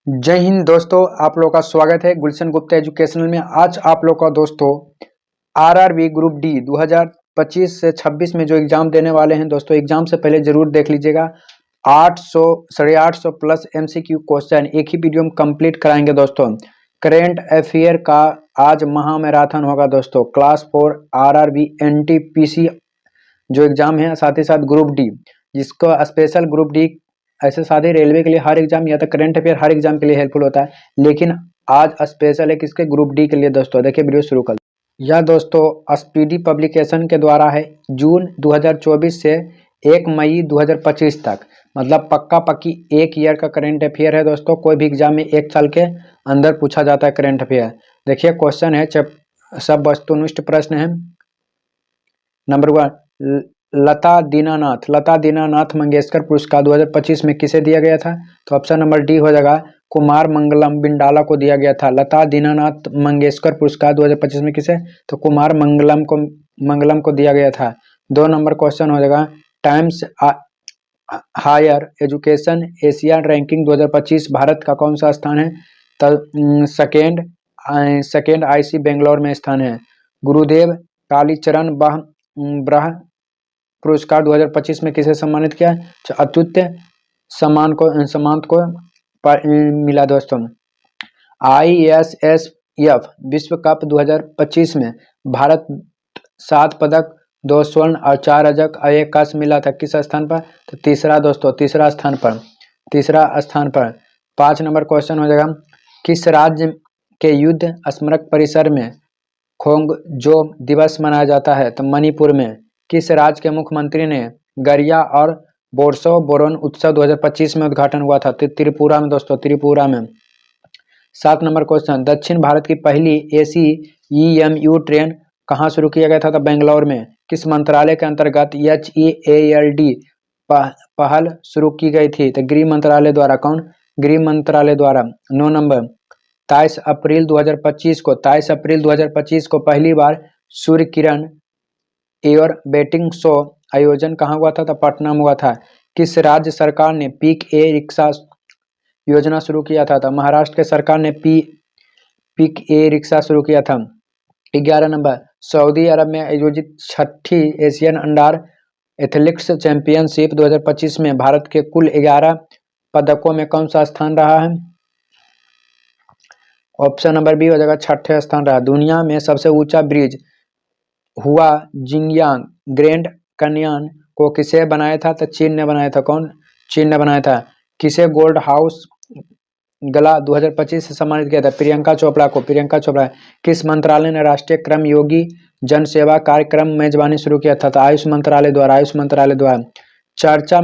जय हिंद दोस्तों, आप लोगों का स्वागत है गुलशन गुप्ता एजुकेशनल में। आज आप लोग का दोस्तों आरआरबी ग्रुप डी 2025 से 26 में जो एग्जाम देने वाले हैं दोस्तों, एग्जाम से पहले जरूर देख लीजिएगा। 800 850 प्लस एमसीक्यू क्वेश्चन एक ही वीडियो में कंप्लीट कराएंगे दोस्तों। करेंट अफेयर का आज महामैराथन होगा दोस्तों। क्लास 4 आरआरबी एनटीपीसी जो एग्जाम है, साथ ही साथ ग्रुप डी, जिसको स्पेशल ग्रुप डी ऐसे सादे रेलवे के लिए हर एग्जाम या तो करंट अफेयर हर एग्जाम के लिए हेल्पफुल होता है, लेकिन आज स्पेशल है किसके, ग्रुप डी के लिए दोस्तों। देखिए वीडियो शुरू कर। यह दोस्तों स्पीडी पब्लिकेशन के द्वारा है। जून 2024 से 1 मई 2025 तक, मतलब पक्का पक्की एक ईयर का करंट अफेयर है दोस्तों। कोई भी एग्जाम में एक साल के अंदर पूछा जाता है करंट अफेयर। देखिए क्वेश्चन है, सब वस्तुनिष्ठ प्रश्न है। नंबर 1, लता दीनानाथ मंगेशकर पुरस्कार 2025 में किसे दिया गया था? तो ऑप्शन नंबर डी हो जाएगा, कुमार मंगलम बिंडाला को दिया गया था। लता दीनानाथ मंगेशकर पुरस्कार 2025 में किसे? तो कुमार मंगलम को दिया गया था। 2 नंबर क्वेश्चन हो जाएगा, Times higher education Asia ranking 2025 Bharat का कौन सा स्थान है? तो सेकेंड आईसी बेंगलोर में स्थान है। गुरुदेव कालीचरण ब्रह पुरस्कार 2025 में किसे सम्मानित किया? तो अत्युत्य सम्मान को मिला दोस्तों। ISSF विश्व कप 2025 में भारत 7 पदक, 2 स्वर्ण और 4 रजत और 1 कांस्य मिला था। किस स्थान पर? तो तीसरा दोस्तों, तीसरा स्थान पर। 5 नंबर क्वेश्चन हो जाएगा, किस राज्य के युद्ध स्मारक परिसर में खोंगजो दिवस मनाया जाता है? तो मणिपुर में। किस राज्य के मुख्यमंत्री ने गरिया और बोरसो बोरोन उत्सव 2025 में उद्घाटन हुआ था? तो त्रिपुरा में दोस्तों, त्रिपुरा में। 7 नंबर क्वेश्चन, दक्षिण भारत की पहली एसी EMU ट्रेन कहाँ शुरू किया गया था? तो बेंगलोर में। किस मंत्रालय के अंतर्गत HEALD पहल शुरू की गई थी? तो गृह मंत्रालय द्वारा। कौन? गृह मंत्रालय द्वारा। 9 नंबर, 23 अप्रैल 2025 को पहली बार Surya Kiran air betting show आयोजन कहाँ हुआ था? तो पटना में हुआ था। किस राज्य सरकार ने पीक ए रिक्शा योजना शुरू किया था? तो महाराष्ट्र के सरकार ने पीक ए रिक्शा शुरू किया था। 11 नंबर, सऊदी अरब में आयोजित 6ठी एशियन अंडर एथलेटिक्स चैंपियनशिप 2025 में भारत के कुल 11 पदकों में कौन सा स्थान रहा है? ऑप्शन नंबर बी हो जाएगा, 6ठे स्थान रहा। दुनिया में सबसे ऊंचा ब्रिज हुआ जिंगयांग ग्रैंड कैन्यन को किसे बनाया था? तो चीन ने बनाया था। कौन? चीन ने बनाया था। किसे गोल्ड हाउस गला 2025 से सम्मानित किया था? प्रियंका चोपड़ा को। किस मंत्रालय ने राष्ट्रीय कर्म योगी जन सेवा कार्यक्रम मेजबानी शुरू किया था? तो आयुष मंत्रालय द्वारा। चर्चा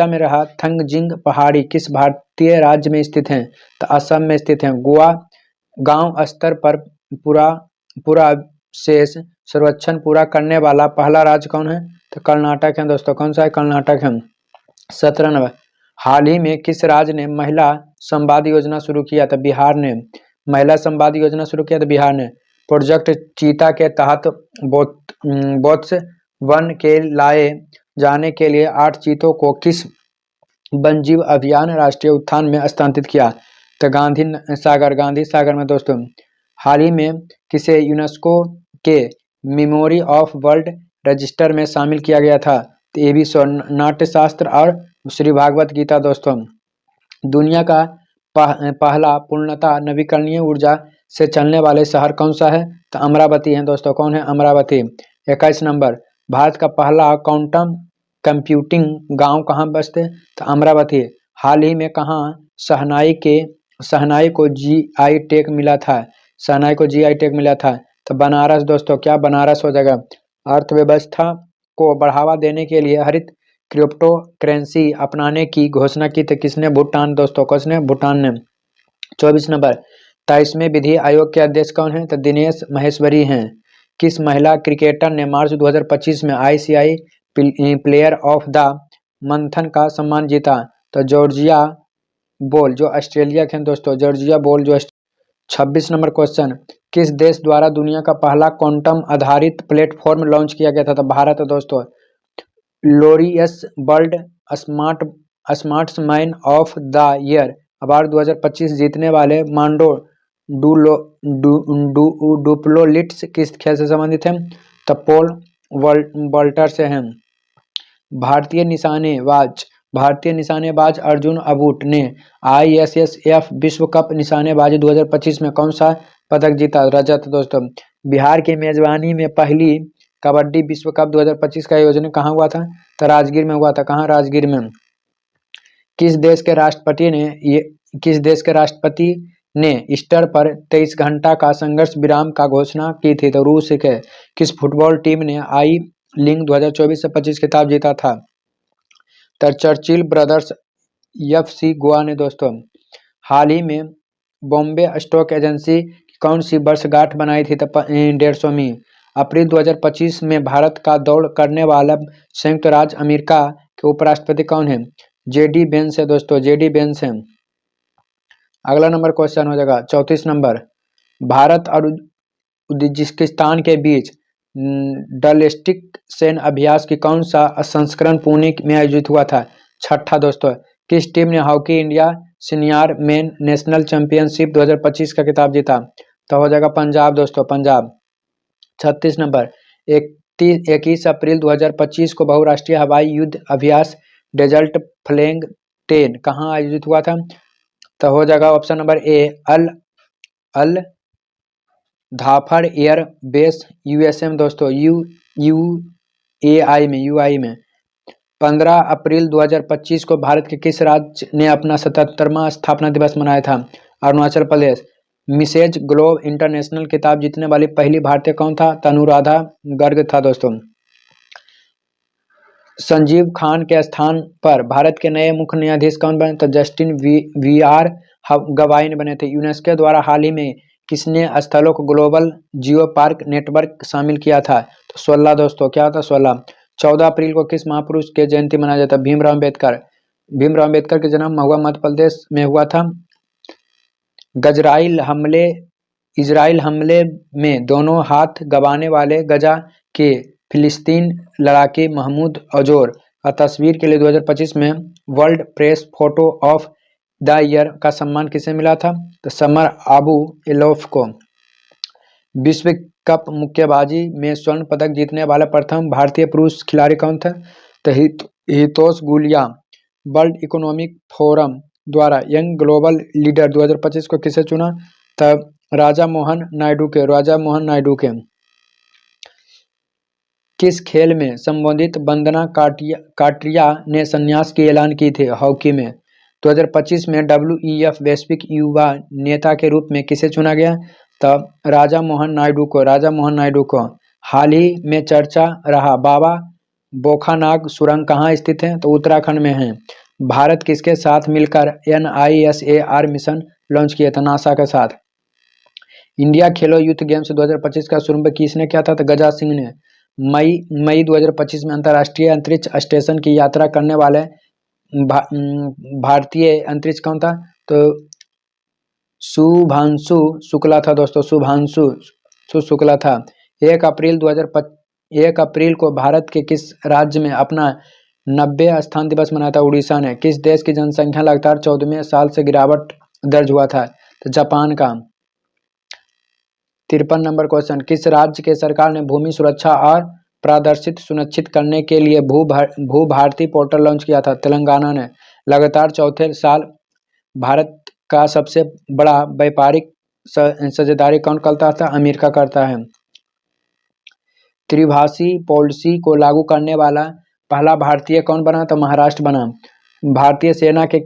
में रहा थंगजिंग पहाड़ी किस भारतीय राज्य में स्थित है? तो असम में स्थित है। गोवा गांव स्तर पर पूरा शेष सर्वेक्षण पूरा करने वाला पहला राज्य कौन है? तो कर्नाटक है दोस्तों। कौन सा है? कर्नाटक है। 17 नंबर, हाल ही में किस राज्य ने महिला संवाद योजना शुरू किया? तो बिहार ने। महिला संवाद योजना शुरू किया तो बिहार ने। प्रोजेक्ट चीता के तहत बोत्सवाना के लाए जाने के लिए 8 चीतों को किस वन्यजीव अभियान राष्ट्रीय उद्यान में स्थानांतरित किया? तो गांधी सागर में दोस्तों। हाल ही में किसे यूनेस्को के मेमोरी ऑफ वर्ल्ड रजिस्टर में शामिल किया गया था? तो ये भी नाट्यशास्त्र और श्री भागवत गीता दोस्तों। दुनिया का पहला पूर्णतः नवीकरणीय ऊर्जा से चलने वाले शहर कौन सा है? तो अमरावती है दोस्तों। कौन है? अमरावती। 21 नंबर, भारत का पहला क्वांटम कंप्यूटिंग गांव कहाँ बसते? तो अमरावती। हाल ही में कहाँ शहनाई को GI टैग मिला था? तो बनारस दोस्तों। क्या? बनारस हो जाएगा। अर्थव्यवस्था को बढ़ावा देने के लिए हरित क्रिप्टो करेंसी अपनाने की घोषणा की थी किसने? भूटान दोस्तों। किसने? भूटान ने। 24 नंबर, 23वें विधि आयोग के अध्यक्ष कौन है? तो दिनेश महेश्वरी हैं। किस महिला क्रिकेटर ने मार्च 2025 में ICI प्लेयर ऑफ द मंथन का सम्मान जीता? तो जॉर्जिया बोल जो ऑस्ट्रेलिया के हैं दोस्तों। 26 नंबर क्वेश्चन, किस देश द्वारा दुनिया का पहला क्वांटम आधारित प्लेटफॉर्म लॉन्च किया गया था? तो भारत दोस्तों। Laureus world sportsman of the year award 2025 जीतने वाले मांडो डुप्लोलिट्स किस खेल से संबंधित हैं? तो पोल वॉल्टर से हैं। भारतीय निशानेबाज अर्जुन अबूट ने ISSF विश्व कप निशानेबाजी 2025 में कौन सा पदक जीता? रजत दोस्तों। बिहार की मेजबानी में पहली कबड्डी विश्व कप 2025 का आयोजन कहाँ हुआ था? तो राजगीर में हुआ था। कहाँ? राजगीर में। किस देश के राष्ट्रपति ने ईस्टर पर 23 घंटा का संघर्ष विराम का घोषणा की थी? तो रूस के। किस फुटबॉल टीम ने आई लीग 2024 से 25 खिताब जीता था? तो चर्चिल ब्रदर्स FC गोवा ने दोस्तों। हाल ही में बॉम्बे स्टॉक एक्सचेंज की कौन सी वर्षगांठ बनाई थी? तो 150वीं। अप्रैल 2025 में भारत का दौरा करने वाला संयुक्त राज्य अमेरिका के उपराष्ट्रपति कौन है? JD वेंस है दोस्तों, JD वेंस है। अगला नंबर क्वेश्चन हो जाएगा 34 नंबर। भारत और उज्बेकिस्तान के बीच डोमेस्टिक सैन्य अभ्यास की कौन सा संस्करण पुणे में आयोजित हुआ था? छठा दोस्तों। किस टीम ने hockey India senior main national championship 2025 का खिताब जीता? तो हो जाएगा पंजाब दोस्तों, पंजाब। 36 नंबर। 21 अप्रैल 2025 को बहुराष्ट्रीय हवाई युद्ध अभ्यास डेजर्ट फ्लैग 10 कहाँ आयोजित हुआ था? तो हो जाएगा option number A Al Dhafra air base USA में दोस्तों, UAE में। 15 अप्रैल 2025 को भारत के किस राज्य ने अपना 77वां स्थापना दिवस मनाया था? Arunachal Pradesh. Mrs globe international खिताब जीतने वाली पहली भारतीय कौन था? अनुराधा गर्ग था दोस्तों। संजीव खान के स्थान पर भारत के नए मुख्य न्यायाधीश कौन बने? तो जस्टिन VR गवाई ने बने थे। यूनेस्को द्वारा हाल ही में किसने स्थलों को ग्लोबल जियो पार्क नेटवर्क शामिल किया था? तो 16 दोस्तों। क्या था? 16। 14 अप्रैल को किस महापुरुष के जयंती मनाया जाता है? भीमराव अम्बेडकर। भीमराव अम्बेडकर का जन्म महुआ मध्य प्रदेश में हुआ था। इजराइल हमले में दोनों हाथ गंवाने वाले गजा के फिलिस्तीन लड़ाके महमूद अजोर का तस्वीर के लिए 2025 में world press photo of the year का सम्मान किसे मिला था? तो समर अबू एलोफ को। विश्व कप मुक्केबाजी में स्वर्ण पदक जीतने वाला प्रथम भारतीय पुरुष खिलाड़ी कौन था? तो हितोष गुलिया। वर्ल्ड इकोनॉमिक फोरम द्वारा यंग ग्लोबल लीडर 2025 को किसे चुना? तो राजा मोहन नायडू के। किस खेल में संबोधित वंदना काटिया ने संन्यास की ऐलान की थी? हॉकी में। 2025 में WEF वैश्विक युवा नेता के रूप में किसे चुना गया? तो राजा मोहन नायडू को। हाल ही में चर्चा रहा बाबा बोखानाग सुरंग कहाँ स्थित है? तो उत्तराखंड में है। भारत किसके साथ मिलकर NISAR मिशन लॉन्च किया था? नासा के साथ। इंडिया खेलो यूथ गेम्स 2025 का शुभारंभ किसने किया था? तो गजा सिंह ने। मई 2025 में अंतर्राष्ट्रीय अंतरिक्ष स्टेशन की यात्रा करने वाले भारतीय अंतरिक्ष कौन था? तो शुभांशु शुक्ला था दोस्तों, शुभांशु शुक्ला था। 1 अप्रैल को भारत के किस राज्य में अपना 90 स्थान दिवस मनाया था? उड़ीसा ने। किस देश की जनसंख्या लगातार 14वें साल से गिरावट दर्ज हुआ था? तो जापान का। 53 नंबर क्वेश्चन। किस राज्य के सरकार ने भूमि सुरक्षा और पारदर्शिता सुनिश्चित करने के लिए भू भारती पोर्टल लॉन्च किया था? तेलंगाना ने। लगातार चौथे साल भारत का सबसे बड़ा व्यापारिक साझेदारी कौन करता था? अमेरिका करता है। त्रिभाषी पॉलिसी को लागू करने वाला पहला भारतीय कौन बना? तो महाराष्ट्र बना। भारतीय सेना के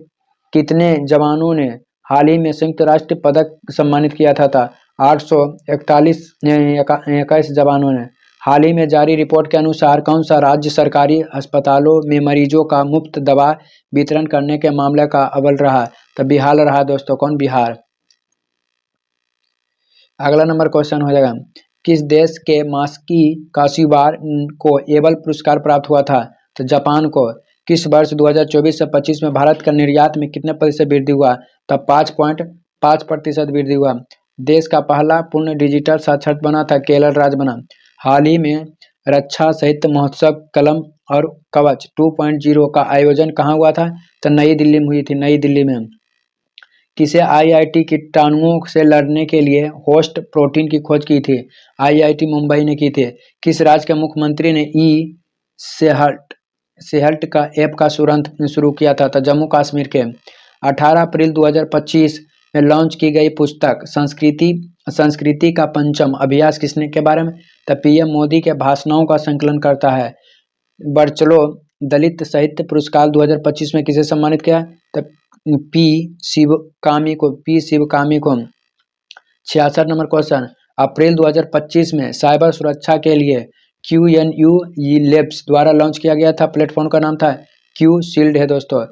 कितने जवानों ने हाल ही में संयुक्त राष्ट्र पदक सम्मानित किया था? 841 जवानों ने। हाल ही में जारी रिपोर्ट के अनुसार कौन सा राज्य सरकारी अस्पतालों में मरीजों का मुफ्त दवा वितरण करने के मामले का अव्वल रहा? तो बिहार रहा दोस्तों। कौन? बिहार। अगला नंबर क्वेश्चन हो जाएगा। किस देश के मास्की काशिवार को एबल पुरस्कार प्राप्त हुआ था? तो जापान को। किस वर्ष 2024 से 25 में भारत का निर्यात में कितने प्रतिशत वृद्धि हुआ? तो 5.5% वृद्धि हुआ। देश का पहला पूर्ण डिजिटल साक्षर बना था? केरल राज्य बना। हाल ही में रक्षा साहित्य महोत्सव कलम और कवच 2.0 का आयोजन कहाँ हुआ था? तो नई दिल्ली में हुई थी, नई दिल्ली में। किसे आईआईटी कीटाणुओं से लड़ने के लिए होस्ट प्रोटीन की खोज की थी? आईआईटी मुंबई ने की थी। किस राज्य के मुख्यमंत्री ने ई सेहल्ट का ऐप का शुरू किया था? तो जम्मू कश्मीर के। 18 अप्रैल 2025 में लॉन्च की गई पुस्तक संस्कृति का पंचम अभ्यास किसने के बारे में? तो पीएम मोदी के भाषणों का संकलन करता है। बर्चलो दलित साहित्य पुरस्कार 2025 में किसे सम्मानित किया? तो पी शिवकामी को। 66 नंबर क्वेश्चन, अप्रैल 2025 में साइबर सुरक्षा के लिए QNU लैब्स द्वारा लॉन्च किया गया था प्लेटफॉर्म का नाम था क्यू शील्ड है दोस्तों।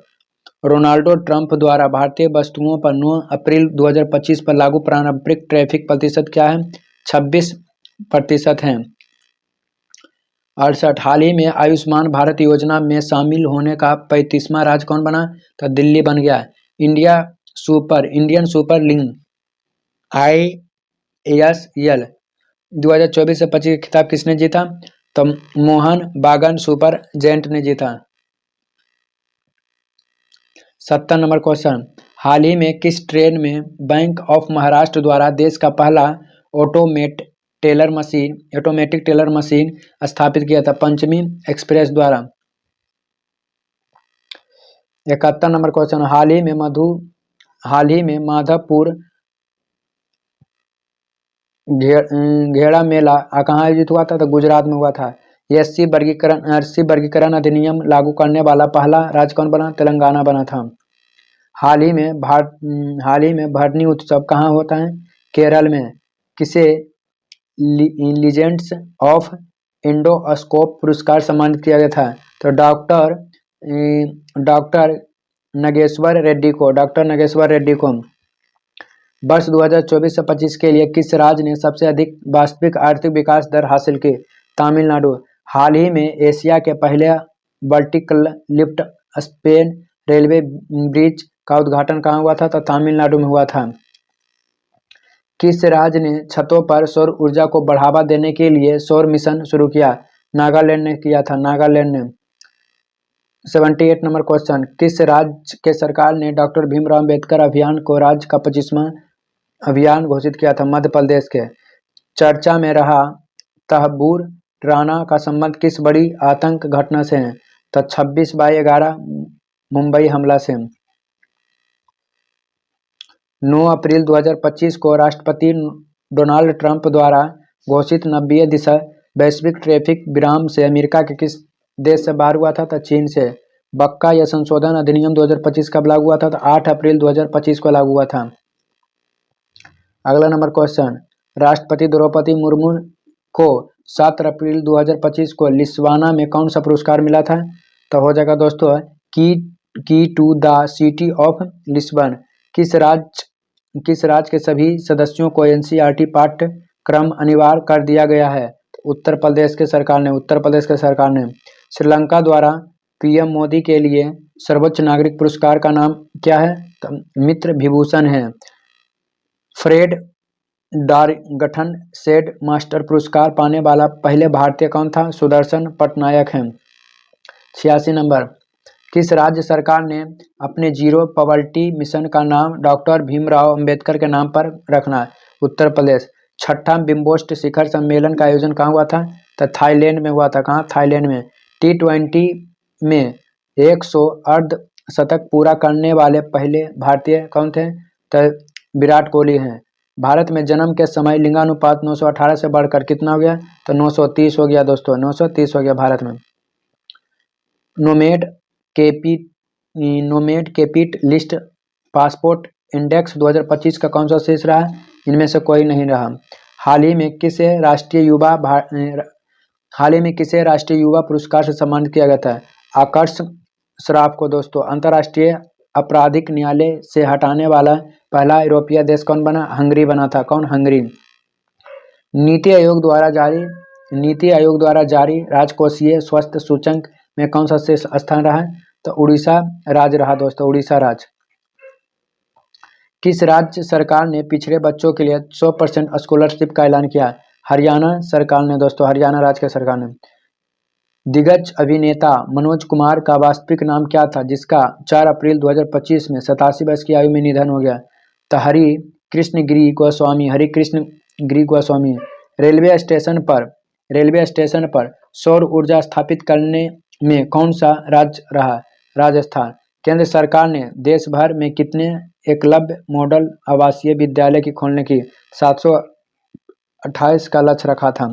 रोनाल्डो ट्रंप द्वारा भारतीय वस्तुओं पर 9 अप्रैल 2025 पर लागू पारंपरिक ट्रैफिक प्रतिशत क्या है? 26% है। 68 हाल ही में आयुष्मान भारत योजना में शामिल होने का 35वां राज्य कौन बना? तो दिल्ली बन गया। इंडियन सुपर लीग ISL 2024 से 25 खिताब किसने जीता? तो मोहन बागान सुपर जेंट ने जीता। 70 नंबर क्वेश्चन, हाल ही में किस ट्रेन में बैंक ऑफ महाराष्ट्र द्वारा देश का पहला ऑटोमेटिक टेलर मशीन स्थापित किया था? पंचमी एक्सप्रेस द्वारा। 71 नंबर क्वेश्चन, हाल ही में माधवपुर घेड़ा मेला कहाँ आयोजित हुआ था? तो गुजरात में हुआ था। एससी वर्गीकरण अधिनियम लागू करने वाला पहला राज्य कौन बना? तेलंगाना बना था। हाल ही में भरनी उत्सव कहाँ होता है? केरल में। किसे लीजेंड्स ऑफ एंडोस्कोप पुरस्कार सम्मानित किया गया था? तो डॉक्टर नागेश्वर रेड्डी को। वर्ष 2024 से 25 के लिए किस राज्य ने सबसे अधिक वास्तविक आर्थिक विकास दर हासिल की? तमिलनाडु। हाल ही में एशिया के पहले vertical lift span railway bridge का उद्घाटन कहाँ हुआ था? तो तमिलनाडु में हुआ था। किस राज्य ने छतों पर सौर ऊर्जा को बढ़ावा देने के लिए सौर मिशन शुरू किया? नागालैंड ने किया था। 78 नंबर क्वेश्चन, किस राज्य के सरकार ने डॉक्टर भीमराव अंबेडकर अभियान को राज्य का 25वां अभियान घोषित किया था? मध्य प्रदेश के। चर्चा में रहा तहबूर राणा का संबंध किस बड़ी आतंक घटना से है? तो 26/11 मुंबई हमला से। 9 अप्रैल 2025 को राष्ट्रपति डोनाल्ड ट्रंप द्वारा घोषित 90 दिशा वैश्विक ट्रैफिक विराम से अमेरिका के किस देश से बाहर हुआ था? तो चीन से। बक्का या संशोधन अधिनियम 2025 कब लागू हुआ था? तो 8 अप्रैल 2025 को लागू हुआ था। अगला नंबर क्वेश्चन, राष्ट्रपति द्रौपदी मुर्मू को 7 अप्रैल 2025 को लिस्वाना में कौन सा पुरस्कार मिला था? तो हो जाएगा दोस्तों key to the city of Lisbon. किस राज्य के सभी सदस्यों को एनसीईआरटी पाठ्यक्रम अनिवार्य कर दिया गया है? उत्तर प्रदेश के सरकार ने। श्रीलंका द्वारा पीएम मोदी के लिए सर्वोच्च नागरिक पुरस्कार का नाम क्या है? तो मित्र विभूषण है। फ्रेड डार्गठन सेड मास्टर पुरस्कार पाने वाला पहले भारतीय कौन था? सुदर्शन पटनायक हैं। 86 नंबर, किस राज्य सरकार ने अपने जीरो पॉवर्टी मिशन का नाम डॉक्टर भीमराव अंबेडकर के नाम पर रखना? उत्तर प्रदेश। 6ठा बिम्बोस्ट शिखर सम्मेलन का आयोजन कहाँ हुआ था? तो थाईलैंड में हुआ था। कहाँ? थाईलैंड में। T20 में 100 अर्धशतक पूरा करने वाले पहले भारतीय कौन थे? तो विराट कोहली हैं। भारत में जन्म के समय लिंगानुपात 918 से बढ़कर कितना हो गया? तो 930 हो गया दोस्तों, 930 हो गया भारत में। नोमेड कैपिट लिस्ट पासपोर्ट इंडेक्स 2025 का कौन सा शीर्ष रहा? इनमें से कोई नहीं रहा। हाल ही में किसे राष्ट्रीय युवा पुरस्कार से सम्मानित किया गया था? आकर्ष श्राफ को दोस्तों। अंतर्राष्ट्रीय आपराधिक न्यायालय से हटाने वाला पहला यूरोपीय देश कौन बना? हंगरी बना था। कौन? हंगरी। नीति आयोग द्वारा जारी राजकोषीय स्वास्थ्य सूचकांक में कौन सा शीर्ष स्थान रहा है? तो उड़ीसा राज्य रहा दोस्तों, उड़ीसा राज्य। किस राज्य सरकार ने पिछड़े बच्चों के लिए 100% स्कॉलरशिप का ऐलान किया? हरियाणा सरकार ने दोस्तों, हरियाणा राज्य के सरकार ने। दिग्गज अभिनेता मनोज कुमार का वास्तविक नाम क्या था, जिसका 4 अप्रैल 2025 में 87 वर्ष की आयु में निधन हो गया? तो हरि कृष्ण गिरी गोस्वामी, हरि कृष्ण गिरी गोस्वामी। रेलवे स्टेशन पर सौर ऊर्जा स्थापित करने में कौन सा राज्य रहा? राजस्थान। केंद्र सरकार ने देश भर में कितने एकलव्य मॉडल आवासीय विद्यालय की खोलने की 728 का लक्ष्य रखा था?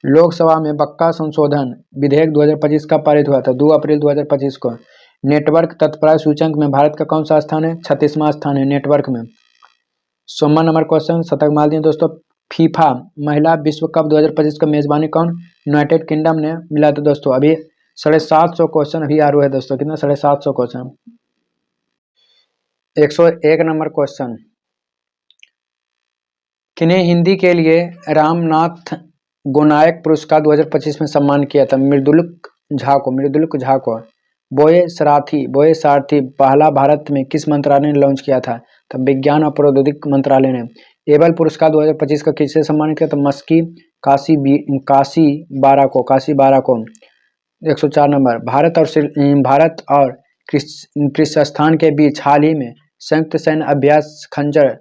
लोकसभा में बक्का संशोधन विधेयक 2025 का पारित हुआ था 2 अप्रैल 2025 को। नेटवर्क तत्परता सूचकांक में भारत का कौन सा स्थान है? 36वां स्थान है नेटवर्क में। 16वां नंबर क्वेश्चन शतक मार दिए दोस्तों। फीफा महिला विश्व कप 2025 का मेजबानी कौन? यूनाइटेड किंगडम ने मिला था दोस्तों। अभी 750 क्वेश्चन अभी आ रहा है दोस्तों। कितना? 750 क्वेश्चन। 101 नंबर क्वेश्चन, किन्हें हिंदी के लिए रामनाथ गोनायक पुरस्कार 2025 में सम्मान किया था? मृदुलक झा को। बोये सारथी पहला भारत में किस मंत्रालय ने लॉन्च किया था? तो विज्ञान और प्रौद्योगिकी मंत्रालय ने। एबल पुरस्कार 2025 का किससे सम्मानित किया? तो मस्की काशी बारह को। 104 नंबर, भारत और किर्गिस्तान के बीच हाल ही में संयुक्त सैन्य अभ्यास खंजर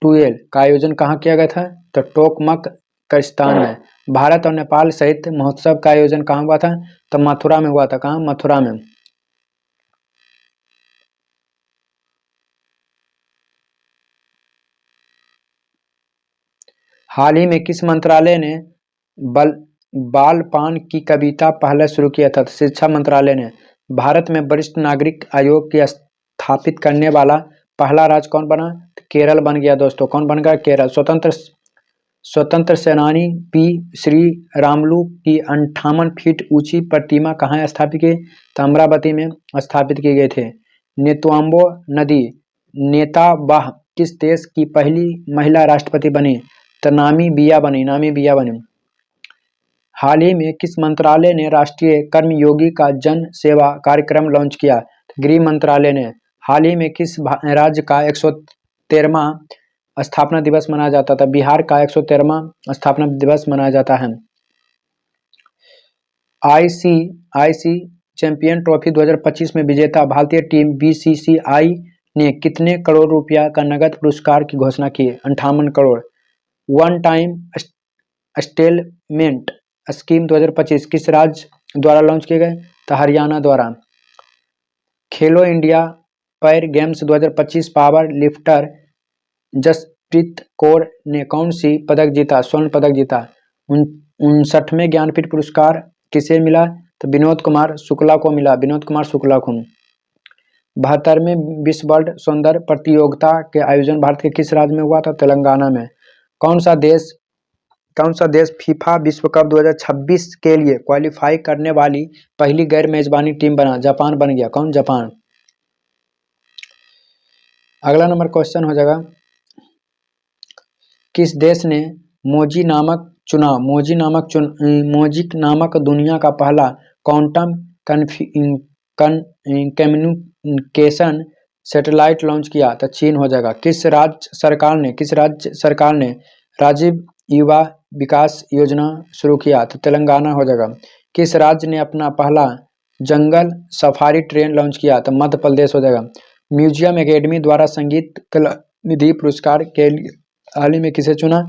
2L का आयोजन कहाँ किया गया था? तो टोकमक किर्गिस्तान में। भारत और नेपाल साहित्य महोत्सव का आयोजन कहाँ हुआ था? तो मथुरा में हुआ था। कहाँ? मथुरा में। हाल ही में किस मंत्रालय ने बाल पान की कविता पहले शुरू किया था? शिक्षा मंत्रालय ने। भारत में वरिष्ठ नागरिक आयोग की स्थापित करने वाला पहला राज्य कौन बना? केरल बन गया दोस्तों। कौन बन गया? केरल। स्वतंत्र सेनानी पी श्री रामुलु की 58 फीट ऊंची प्रतिमा कहाँ स्थापित की? तो अमरावती में स्थापित की गई थे। नेतुआम्बो नदी नेतावाह किस देश की पहली महिला राष्ट्रपति बनी? तो नामीबिया बनी। हाल ही में किस मंत्रालय ने राष्ट्रीय कर्मयोगी का जन सेवा कार्यक्रम लॉन्च किया? गृह मंत्रालय ने। हाल ही में किस राज्य का 113वां स्थापना दिवस मनाया जाता था? बिहार का 113वां स्थापना दिवस मनाया जाता है। आईसीआईसी चैंपियन ट्रॉफी 2025 में विजेता भारतीय टीम बीसीसीआई ने कितने करोड़ रुपया का नगद पुरस्कार की घोषणा की? 58 करोड़। वन टाइम स्टेलमेंट स्कीम 2025 किस राज्य द्वारा लॉन्च किए गए? तो हरियाणा द्वारा। Khelo India para games 2025 power lifter Jaspreet Kaur ने कौन सी पदक जीता? स्वर्ण पदक जीता। 59वें ज्ञानपीठ पुरस्कार किसे मिला? तो विनोद कुमार शुक्ला को मिला। 72वें विश्व वर्ल्ड सौंदर्य प्रतियोगिता के आयोजन भारत के किस राज्य में हुआ था? तेलंगाना में। कौन सा देश फीफा विश्व कप 2026 के लिए क्वालिफाई करने वाली पहली गैर मेजबानी टीम बना? जापान बन गया। कौन? जापान। अगला नंबर क्वेश्चन हो जाएगा, किस देश ने मोजी नामक दुनिया का पहला क्वांटम कम्युनिकेशन सैटेलाइट लॉन्च किया? तो चीन हो जाएगा। किस राज्य सरकार ने राजीव युवा विकास योजना शुरू किया? तो तेलंगाना हो जाएगा। किस राज्य ने अपना पहला जंगल सफारी ट्रेन लॉन्च किया? तो मध्य प्रदेश हो जाएगा। म्यूजियम एकेडमी द्वारा संगीत कला निधि पुरस्कार के लिए हाल ही में किसे चुना?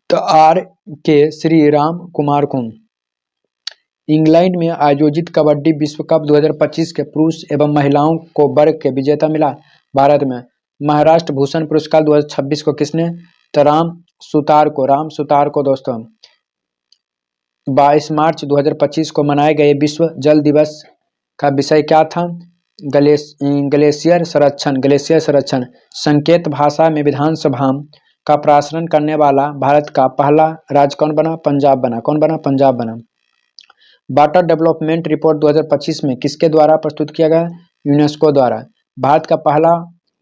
तो आर के श्री राम कुमार को। इंग्लैंड में आयोजित कबड्डी विश्व कप 2025 के पुरुष एवं महिलाओं को वर्ग के विजेता मिला भारत में। महाराष्ट्र भूषण पुरस्कार 2026 को किसने? तो राम सुतार को दोस्तों। 22 मार्च 2025 को मनाए गए विश्व जल दिवस का विषय क्या था? ग्लेशियर संरक्षण। संकेत भाषा में विधानसभा का प्रसारण करने वाला भारत का पहला राज्य कौन बना? पंजाब बना। कौन बना? पंजाब बना। वाटर डेवलपमेंट रिपोर्ट 2025 में किसके द्वारा प्रस्तुत किया गया? यूनेस्को द्वारा। भारत का पहला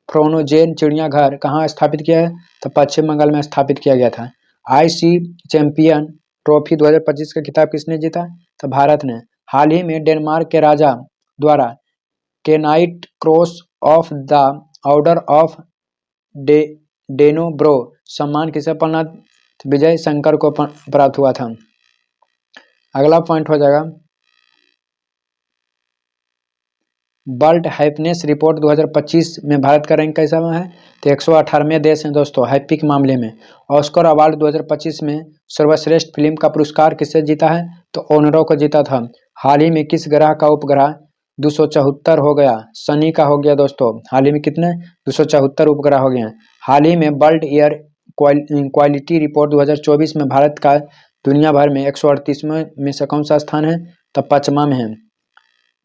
फ्रोनोजेन चिड़ियाघर कहाँ स्थापित किया है? तो पश्चिम बंगाल में स्थापित किया गया था। आईसी चैंपियन ट्रॉफी 2025 का खिताब किसने जीता? तो भारत ने। हाल ही में डेनमार्क के राजा द्वारा knight cross of the order of Dannebrog सम्मान किसे पढ़ना? विजय शंकर को प्राप्त हुआ था। अगला पॉइंट हो जाएगा, वर्ल्ड हैप्पीनेस रिपोर्ट 2025 में भारत का रैंक कैसा है? तो 118वें देश हैं दोस्तों हैप्पी के मामले में। ऑस्कर अवार्ड 2025 में सर्वश्रेष्ठ फिल्म का पुरस्कार किससे जीता है? तो ओनरों को जीता था। हाल ही में किस ग्रह का उपग्रह 274 हो गया? शनि का हो गया दोस्तों। हाल ही में कितने 274 उपग्रह हो गए हैं। हाल ही में वर्ल्ड एयर क्वालिटी रिपोर्ट 2024 में भारत का दुनिया भर में 138वें में से कौन सा स्थान है? तो 5वां में है।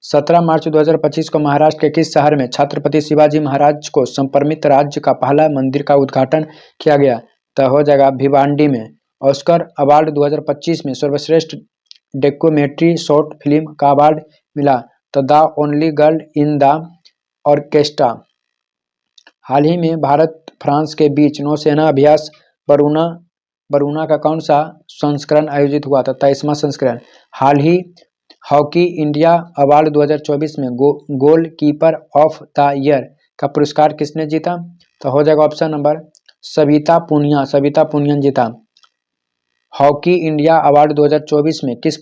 17 मार्च 2025 को महाराष्ट्र के किस शहर में छत्रपति शिवाजी महाराज को समर्पित राज्य का पहला मंदिर का उद्घाटन किया गया? तो हो जाएगा भिवांडी में। ऑस्कर अवार्ड 2025 में सर्वश्रेष्ठ डॉक्यूमेंट्री शॉर्ट फिल्म का अवार्ड मिला तो The Only Girl in the Orchestra. हाल ही में भारत फ्रांस के बीच नौसेना अभ्यास बरूना का कौन सा संस्करण आयोजित हुआ था? 23वां संस्करण। हाल ही हॉकी इंडिया अवार्ड 2024 में गोलकीपर ऑफ द ईयर का पुरस्कार किसने जीता? तो हो जाएगा ऑप्शन नंबर सविता पुनिया जीता। हॉकी इंडिया अवार्ड 2024 में किस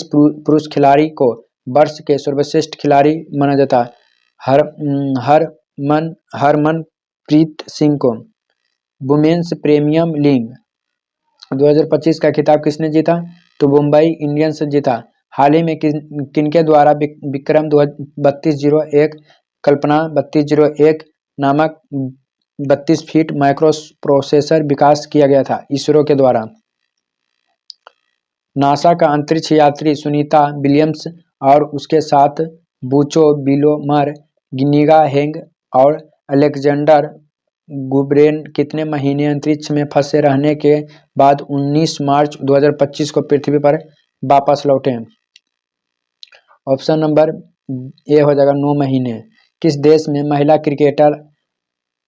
पुरुष खिलाड़ी को वर्ष के सर्वश्रेष्ठ खिलाड़ी माना जाता है? हरमनप्रीत सिंह को। वुमेन्स प्रीमियर लीग 2025 का खिताब किसने जीता? तो मुंबई इंडियंस जीता। हाल ही में किनके द्वारा विक्रम 3201 कल्पना 3201 नामक 32 फीट माइक्रो प्रोसेसर विकास किया गया था? इसरो के द्वारा। नासा का अंतरिक्ष यात्री सुनीता विलियम्स और उसके साथ बूचो विलोमर गिनिगा हेंग और अलेक्जेंडर गुब्रेन कितने महीने अंतरिक्ष में फंसे रहने के बाद 19 मार्च 2025 को पृथ्वी पर वापस लौटे? ऑप्शन नंबर ए हो जाएगा 9 महीने। किस देश में महिला क्रिकेटर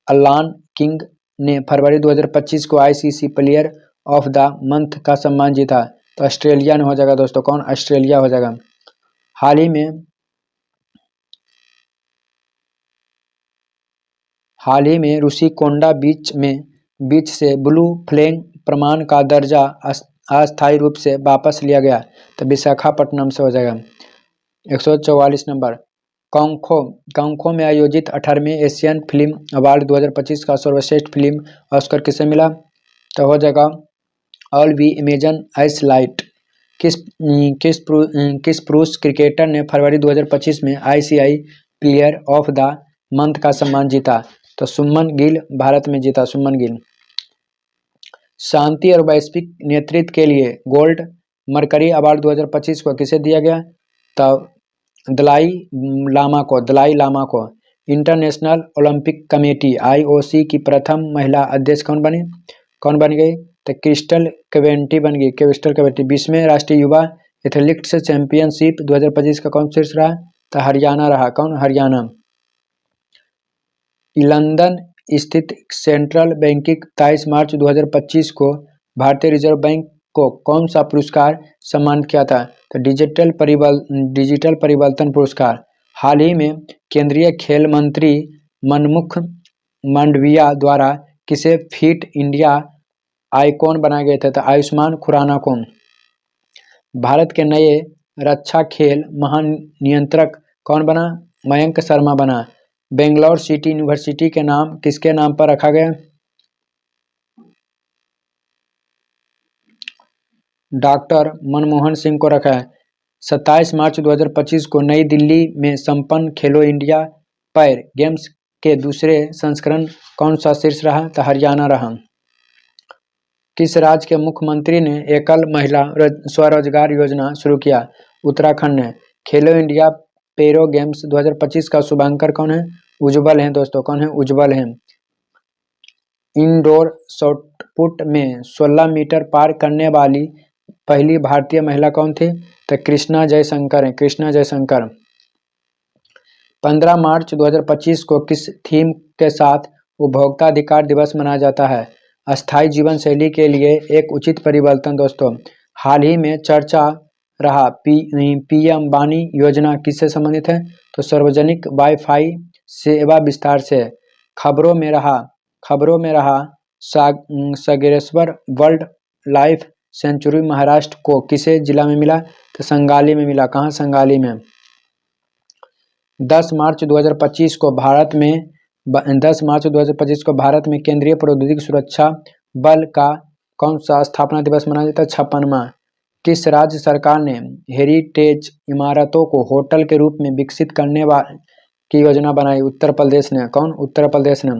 अलान किंग ने फरवरी 2025 को ICC player of the month का सम्मान जीता? तो ऑस्ट्रेलिया ने हो जाएगा दोस्तों। कौन? ऑस्ट्रेलिया हो जाएगा। हाल ही में रुषिकोंडा बीच से ब्लू फ्लैग प्रमाण का दर्जा अस्थायी रूप से वापस लिया गया तो विशाखापट्टनम से हो जाएगा। 144 नंबर। कांगखो में आयोजित 18वें एशियन फिल्म अवार्ड 2025 का सर्वश्रेष्ठ फिल्म ऑस्कर किसे मिला? तो हो जाएगा all we imagine as light. किस पुरुष क्रिकेटर ने फरवरी 2025 में ICC player of the month का सम्मान जीता? तो सुमन गिल भारत में जीता। सुमन गिल। शांति और वैश्विक नेतृत्व के लिए गोल्ड मरकरी अवार्ड 2025 को किसे दिया गया? तो दलाई लामा को। इंटरनेशनल ओलंपिक कमेटी आईओसी की प्रथम महिला अध्यक्ष कौन बन गई? तो क्रिस्टल कवेंटी बन गई। 20वें राष्ट्रीय युवा एथलेटिक्स चैंपियनशिप 2025 का कौन शीर्ष रहा? तो हरियाणा रहा। कौन? हरियाणा। लंदन स्थित सेंट्रल बैंकिंग 23 मार्च 2025 को भारतीय रिजर्व बैंक को कौन सा पुरस्कार सम्मानित किया था? तो डिजिटल परिवर्तन पुरस्कार। हाल ही में केंद्रीय खेल मंत्री मनमुख मांडविया द्वारा किसे फिट इंडिया आइकॉन बनाए गए थे? तो आयुष्मान खुराना को। भारत के नए रक्षा खेल महानियंत्रक कौन बना? मयंक शर्मा बना। बेंगलोर सिटी यूनिवर्सिटी के नाम किसके नाम पर रखा गया? डॉक्टर मनमोहन सिंह को रखा है। 27 मार्च 2025 को नई दिल्ली में संपन्न खेलो इंडिया पैर गेम्स के दूसरे संस्करण कौन सा शीर्ष रहा? तो हरियाणा रहा। किस राज्य के मुख्यमंत्री ने एकल महिला स्वरोजगार योजना शुरू किया? उत्तराखंड ने। खेलो इंडिया पैरो गेम्स 2025 का शुभांकर कौन है? उज्जवल हैं दोस्तों। कौन है? उज्जवल हैं। इंडोर शॉटपुट में 16 मीटर पार करने वाली पहली भारतीय महिला कौन थी? तो कृष्णा जयशंकर हैं। कृष्णा जयशंकर। 15 मार्च 2025 को किस थीम के साथ उपभोक्ता अधिकार दिवस मनाया जाता है? अस्थायी जीवन शैली के लिए एक उचित परिवर्तन दोस्तों। हाल ही में चर्चा रहा पीएम वाणी योजना किससे संबंधित है? तो सार्वजनिक वाईफाई सेवा विस्तार से। खबरों में रहा Sagareshwar world life sanctuary Maharashtra को किसे जिला में मिला? तो संगाली में मिला। कहाँ? संगाली में। 10 मार्च 2025 को भारत में 10 मार्च 2025 को भारत में केंद्रीय प्रौद्योगिकी सुरक्षा बल का कौन सा स्थापना दिवस मनाया जाता है? 56वां। किस राज्य सरकार ने हेरिटेज इमारतों को होटल के रूप में विकसित करने की योजना बनाई? उत्तर प्रदेश ने। कौन? उत्तर प्रदेश ने।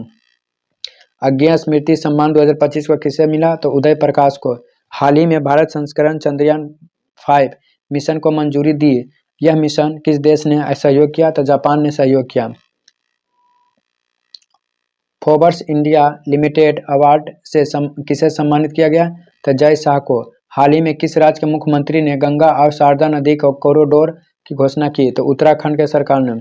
अज्ञेय स्मृति सम्मान 2025 को किसे मिला? तो उदय प्रकाश को। हाल ही में भारत संस्करण चंद्रयान 5 मिशन को मंजूरी दी। यह मिशन किस देश ने सहयोग किया? तो जापान ने सहयोग किया। फोर्ब्स इंडिया लिमिटेड अवार्ड से किसे सम्मानित किया गया? तो जय शाह को। हाल ही में किस राज्य के मुख्यमंत्री ने गंगा और शारदा नदी को कॉरिडोर की घोषणा की? तो उत्तराखंड के सरकार ने।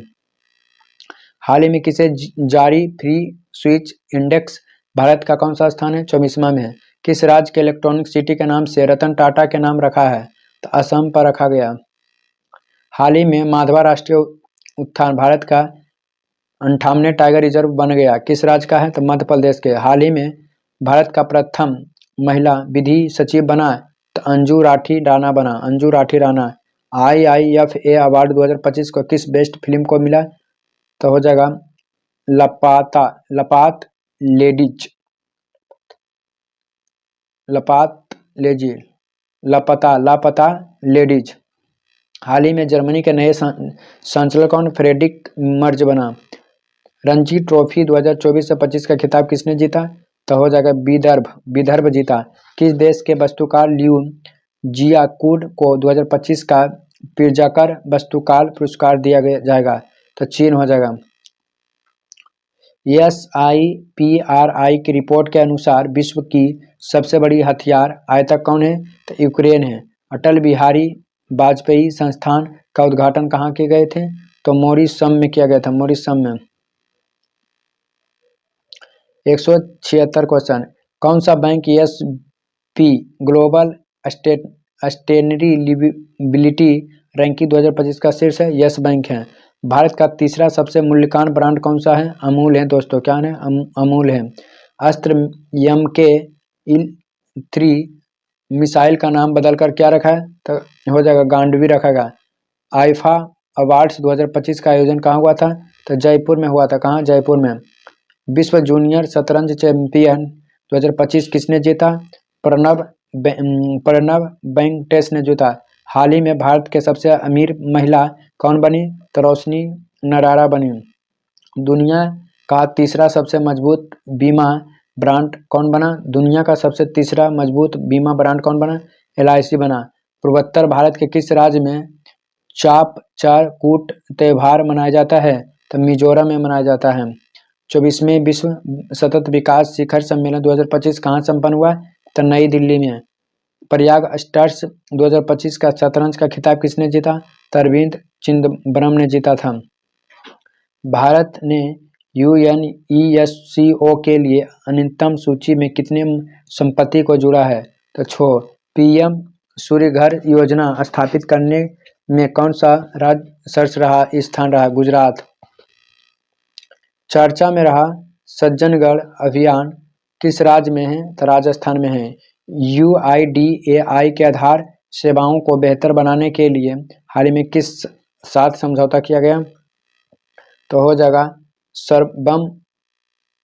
हाल ही में किसे जारी फ्री स्विच इंडेक्स भारत का कौन सा स्थान है? 24वां में है। किस राज्य के इलेक्ट्रॉनिक सिटी के नाम से रतन टाटा के नाम रखा है? तो असम पर रखा गया। हाल ही में माधवा राष्ट्रीय उद्यान भारत का 58वें टाइगर रिजर्व बन गया। किस राज्य का है? तो मध्य प्रदेश के। हाल ही में भारत का प्रथम महिला विधि सचिव बना तो अंजू राठी राणा बना। अंजू राठी राणा। IIFA अवार्ड 2025 को किस बेस्ट फिल्म को मिला? तो हो जाएगा लापता लेडीज। हाल ही में जर्मनी के नए चांसलर कौन? फ्रेडरिक मर्ज बना। रणजी ट्रॉफी 2024 से 25 का खिताब किसने जीता? तो हो जाएगा विदर्भ जीता। किस देश के वास्तुकार लियू जियाकुड को 2025 का पिर्जाकर वास्तुकला पुरस्कार दिया जाएगा? तो चीन हो जाएगा। SIPRI की रिपोर्ट के अनुसार विश्व की सबसे बड़ी हथियार आयातक कौन है? तो यूक्रेन है। अटल बिहारी वाजपेयी संस्थान का उद्घाटन कहाँ किए गए थे? तो मॉरिशस में किया गया था। मॉरिशस में। 176 क्वेश्चन। कौन सा bank SP global sustainability ranking 2025 का शीर्ष है? यस बैंक है। भारत का तीसरा सबसे मूल्यवान ब्रांड कौन सा है? अमूल है दोस्तों। क्या है? अमूल है। अस्त्र MK3 मिसाइल का नाम बदलकर क्या रखा है? तो हो जाएगा गांडवी रखेगा। आईफा अवार्ड्स 2025 का आयोजन कहाँ हुआ था? तो जयपुर में हुआ था। कहाँ? जयपुर में। विश्व जूनियर शतरंज चैंपियन 2025 किसने जीता? प्रणव वेंकटेश ने जीता। हाल ही में भारत के सबसे अमीर महिला कौन बनी? तो रोशनी नरारा बनी। दुनिया का तीसरा सबसे मजबूत बीमा ब्रांड कौन बना? दुनिया का सबसे तीसरा मजबूत बीमा ब्रांड कौन बना? LIC बना। पूर्वोत्तर भारत के किस राज्य में चापचाकूट त्योहार मनाया जाता है? तो मिजोरम में मनाया जाता है। 24वें विश्व सतत विकास शिखर सम्मेलन 2025 कहाँ संपन्न हुआ? तो नई दिल्ली में। प्रयाग मास्टर्स 2025 का शतरंज का खिताब किसने जीता? तो अरविंद चिदम्बरम ने जीता था। भारत ने UNESCO के लिए अन्यतम सूची में कितने संपत्ति को जोड़ा है? तो 6। PM सूर्यघर योजना स्थापित करने में कौन सा राज्य शीर्ष स्थान रहा? गुजरात। चर्चा में रहा सज्जनगढ़ अभियान किस राज्य में है? तो राजस्थान में है। UIDAI के आधार सेवाओं को बेहतर बनाने के लिए हाल ही में किस साथ समझौता किया गया? तो हो जाएगा सर्वम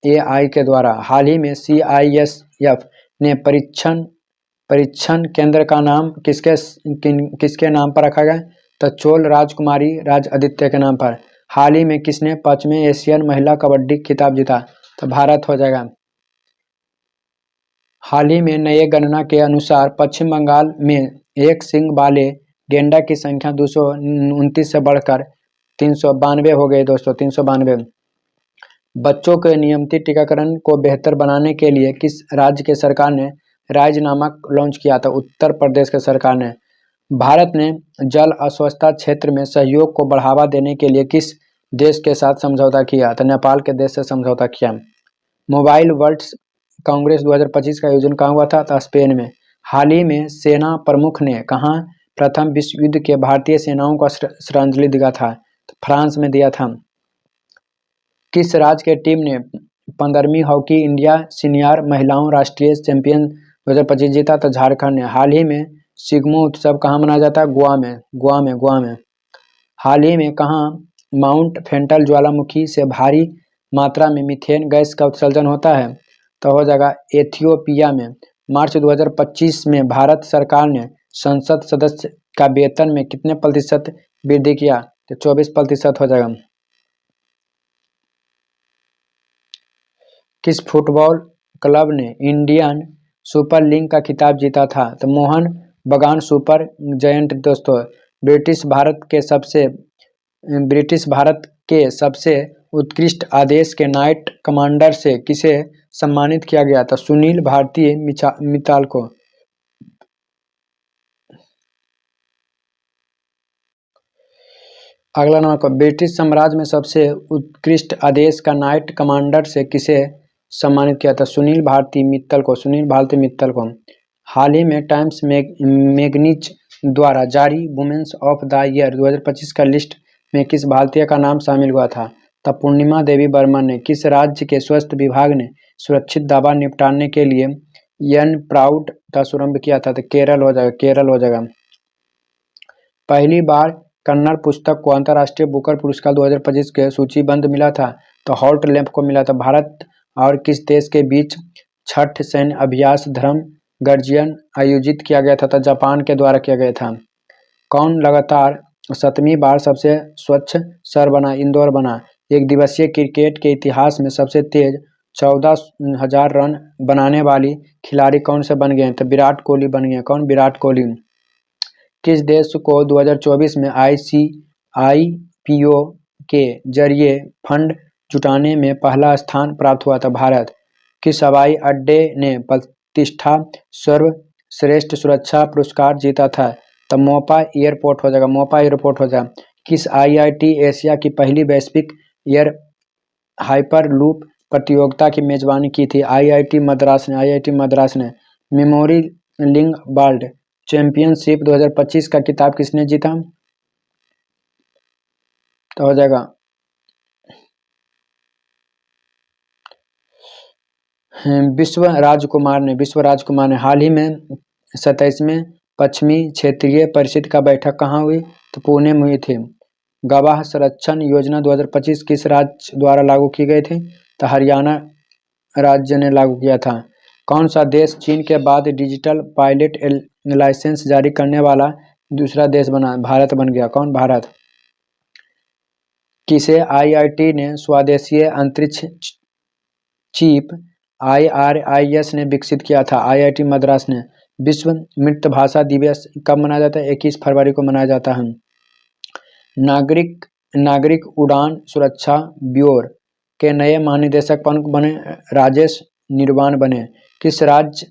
AI के द्वारा। हाल ही में CISF ने परीक्षण केंद्र का नाम किसके नाम पर रखा गया? तो चोल राजकुमारी राजआदित्य के नाम पर। हाल ही में किसने 5वें एशियन महिला कबड्डी खिताब जीता? तो भारत हो जाएगा। हाल ही में नए गणना के अनुसार पश्चिम बंगाल में एक सींग वाले गेंडा की संख्या 229 से बढ़कर 392 हो गई दोस्तों। 392। बच्चों के नियमित टीकाकरण को बेहतर बनाने के लिए किस राज्य के सरकार ने राइज नामक लॉन्च किया था? उत्तर प्रदेश के सरकार ने। भारत ने जल अस्वच्छता क्षेत्र में सहयोग को बढ़ावा देने के लिए किस देश के साथ समझौता किया? तो नेपाल के देश से समझौता किया। मोबाइल वर्ल्ड कांग्रेस 2025 का आयोजन कहाँ हुआ था? तो स्पेन में। हाल ही में सेना प्रमुख ने कहाँ प्रथम विश्व युद्ध के भारतीय सेनाओं को श्रद्धांजलि दिया था? तो फ्रांस में दिया था। किस राज्य के टीम ने 15वीं हॉकी इंडिया सीनियर महिलाओं राष्ट्रीय चैंपियन 2025 जीता? तो झारखंड ने। हाल ही में सिग्मो उत्सव कहाँ मनाया जाता है? गोवा में। हाल ही में कहाँ माउंट फेंटल ज्वालामुखी से भारी मात्रा में मीथेन गैस का उत्सर्जन होता है? तो हो जाएगा एथियोपिया में। मार्च 2025 में भारत सरकार ने संसद सदस्य का वेतन में कितने प्रतिशत वृद्धि किया? तो 24% हो जाएगा। किस फुटबॉल क्लब ने इंडियन सुपर लीग का खिताब जीता था? तो मोहन बगान सुपर जायंट दोस्तों। ब्रिटिश भारत के सबसे उत्कृष्ट आदेश के नाइट कमांडर से किसे सम्मानित किया गया था? सुनील भारती मित्तल को। अगला नंबर को ब्रिटिश साम्राज्य में सबसे उत्कृष्ट आदेश का नाइट कमांडर से किसे सम्मानित किया था? सुनील भारती मित्तल को। हाल ही में टाइम्स मैगजीन द्वारा जारी वुमेन्स ऑफ द ईयर 2025 का लिस्ट में किस भारतीय का नाम शामिल हुआ था? तब पूर्णिमा देवी बर्मन ने। किस राज्य के स्वास्थ्य विभाग ने सुरक्षित दवा निपटाने के लिए यन प्राउड का शुभारंभ किया था? तो केरल हो जाएगा। पहली बार कन्नड़ पुस्तक को अंतर्राष्ट्रीय बुकर पुरस्कार 2025 के सूचीबद्ध मिला था? तो हॉट लैंप को मिला था। भारत और किस देश के बीच छठ सैन्य अभ्यास धर्म गर्जियन आयोजित किया गया था? तो जापान के द्वारा किया गया था। कौन लगातार 7वीं बार सबसे स्वच्छ शहर बना? इंदौर बना। एक दिवसीय क्रिकेट के इतिहास में सबसे तेज 14,000 रन बनाने वाली खिलाड़ी कौन से बन गए? तो विराट कोहली बन गए। कौन? विराट कोहली। किस देश को 2024 में आईपीओ के जरिए फंड जुटाने में पहला स्थान प्राप्त हुआ था? भारत। किस हवाई अड्डे ने प्रतिष्ठा सर्वश्रेष्ठ सुरक्षा पुरस्कार जीता था? तब मोपा एयरपोर्ट हो जाएगा। किस आईआईटी एशिया की पहली वैश्विक एयर हाइपरलूप प्रतियोगिता की मेजबानी की थी? आईआईटी मद्रास ने। मेमोरी लिंग वर्ल्ड चैंपियनशिप 2025 का खिताब किसने जीता? तो हो जाएगा विश्व राजकुमार ने। हाल ही में 27वें पश्चिमी क्षेत्रीय परिषद का बैठक कहाँ हुई? तो पुणे में हुई थी। गवाह संरक्षण योजना 2025 किस राज्य द्वारा लागू की गई थी? तो हरियाणा राज्य ने लागू किया था। कौन सा देश चीन के बाद डिजिटल पायलट लाइसेंस जारी करने वाला दूसरा देश बना? भारत बन गया। कौन? भारत। किसे आईआईटी ने स्वदेशी अंतरिक्ष चिप IRIS ने विकसित किया था? आईआईटी मद्रास ने। विश्व मातृभाषा दिवस कब मनाया जाता है? 21 फरवरी को मनाया जाता है। नागरिक उड़ान सुरक्षा ब्यूरो के नए महानिदेशक कौन बने? राजेश निर्वाण बने। किस राज्य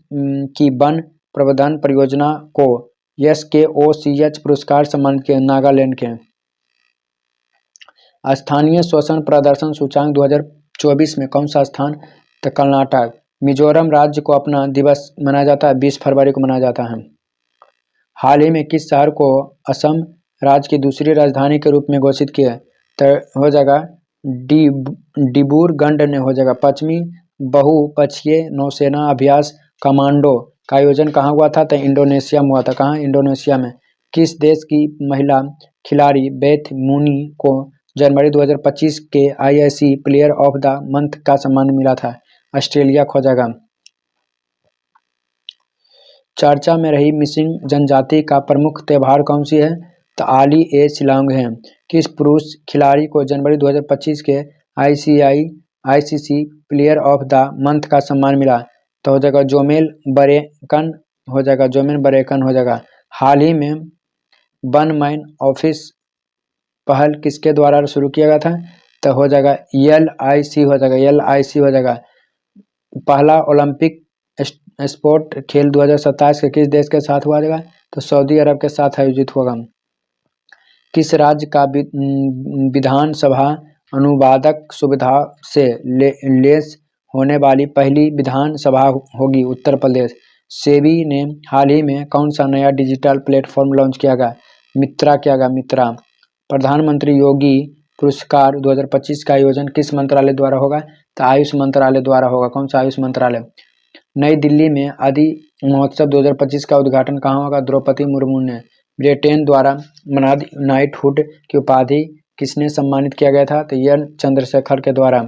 की वन प्रबंधन परियोजना को SKOCH पुरस्कार सम्मानित किया? नागालैंड के। स्थानीय शोषण प्रदर्शन सूचकांक 2024 में कौन सा स्थान? तो कर्नाटक। मिजोरम राज्य को अपना दिवस मनाया जाता है 20 फरवरी को मनाया जाता है। हाल ही में किस शहर को असम राज्य की दूसरी राजधानी के रूप में घोषित किया? तो हो जाएगा डिब्रूगढ़ ने। हो जाएगा। पश्चिमी बहुपक्षीय नौसेना अभ्यास कमांडो का आयोजन कहाँ हुआ था? तो इंडोनेशिया में हुआ था। कहाँ? इंडोनेशिया में। किस देश की महिला खिलाड़ी बेथ मूनी को जनवरी 2025 के IIC player of the month का सम्मान मिला था? ऑस्ट्रेलिया हो जाएगा। चर्चा में रही मिसिंग जनजाति का प्रमुख त्योहार कौन सी है? तो आली ए शिलांग है। किस पुरुष खिलाड़ी को जनवरी 2025 के ICC player of the month का सम्मान मिला? तो हो जाएगा जोमेल बरेकन हो जाएगा। हाल ही में वन मैन ऑफिस पहल किसके द्वारा शुरू किया गया था? तो हो जाएगा LIC हो जाएगा। पहला ओलंपिक स्पोर्ट खेल 2027 के किस देश के साथ हुआ जाएगा? तो सऊदी अरब के साथ आयोजित होगा। किस राज्य का विधानसभा अनुवादक सुविधा से लेस होने वाली पहली विधानसभा होगी? उत्तर प्रदेश। सेबी ने हाल ही में कौन सा नया डिजिटल प्लेटफॉर्म लॉन्च किया गया? मित्रा। प्रधानमंत्री योगी पुरस्कार 2025 का आयोजन किस मंत्रालय द्वारा होगा? तो आयुष मंत्रालय द्वारा होगा। कौन सा? आयुष मंत्रालय। नई दिल्ली में आदि महोत्सव 2025 का उद्घाटन कहाँ होगा? द्रौपदी मुर्मू ने। ब्रिटेन द्वारा मनाद नाइटहुड की उपाधि किसने सम्मानित किया गया था? तो एन चंद्रशेखर के द्वारा।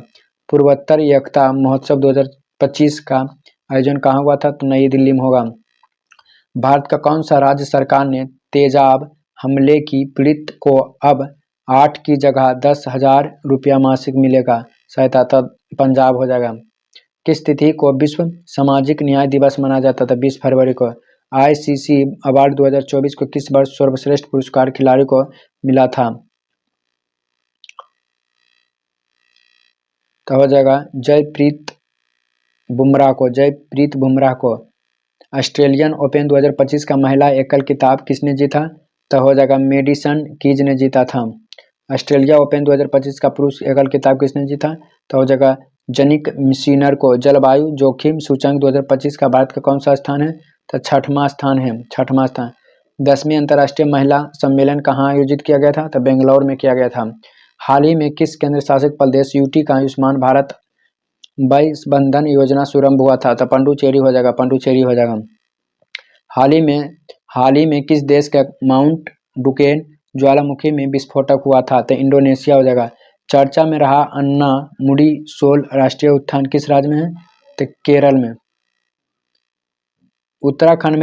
पूर्वोत्तर एकता महोत्सव 2025 का आयोजन कहाँ हुआ था? तो नई दिल्ली में होगा। भारत का कौन सा राज्य सरकार ने तेजाब हमले की पीड़ित को अब 8 की जगह 10,000 रुपया मासिक मिलेगा सहायता? तब पंजाब हो जाएगा। किस तिथि को विश्व सामाजिक न्याय दिवस मनाया जाता था? 20 फरवरी को। आईसीसी अवार्ड 2024 को किस वर्ष सर्वश्रेष्ठ पुरस्कार खिलाड़ी को मिला था? तो हो जाएगा जयप्रीत बुमराह को। ऑस्ट्रेलियन ओपन 2025 का महिला एकल खिताब किसने जीता? तो हो जाएगा मेडिसन कीज ने जीता था। ऑस्ट्रेलिया ओपन 2025 का पुरुष एकल खिताब किसने जीता? तो हो जाएगा जनिक सिनर को। जलवायु जोखिम सूचकांक 2025 का भारत का कौन सा स्थान है? तो 6वां स्थान है, 6वां स्थान। 10वीं अंतर्राष्ट्रीय महिला सम्मेलन कहाँ आयोजित किया गया था? तो बेंगलौर में किया गया था। हाल ही में किस केंद्र शासित प्रदेश यूटी का आयुष्मान भारत वय बंधन योजना शुभारंभ हुआ था? तो पुडुचेरी हो जाएगा, पुडुचेरी हो जाएगा। हाल ही में किस देश के माउंट डुकेन ज्वालामुखी में विस्फोटक हुआ था? तो इंडोनेशिया हो जाएगा। चर्चा में रहा अन्ना मुडी सोल राष्ट्रीय उद्यान किस राज्य में है? तो केरल में। उत्तराखंड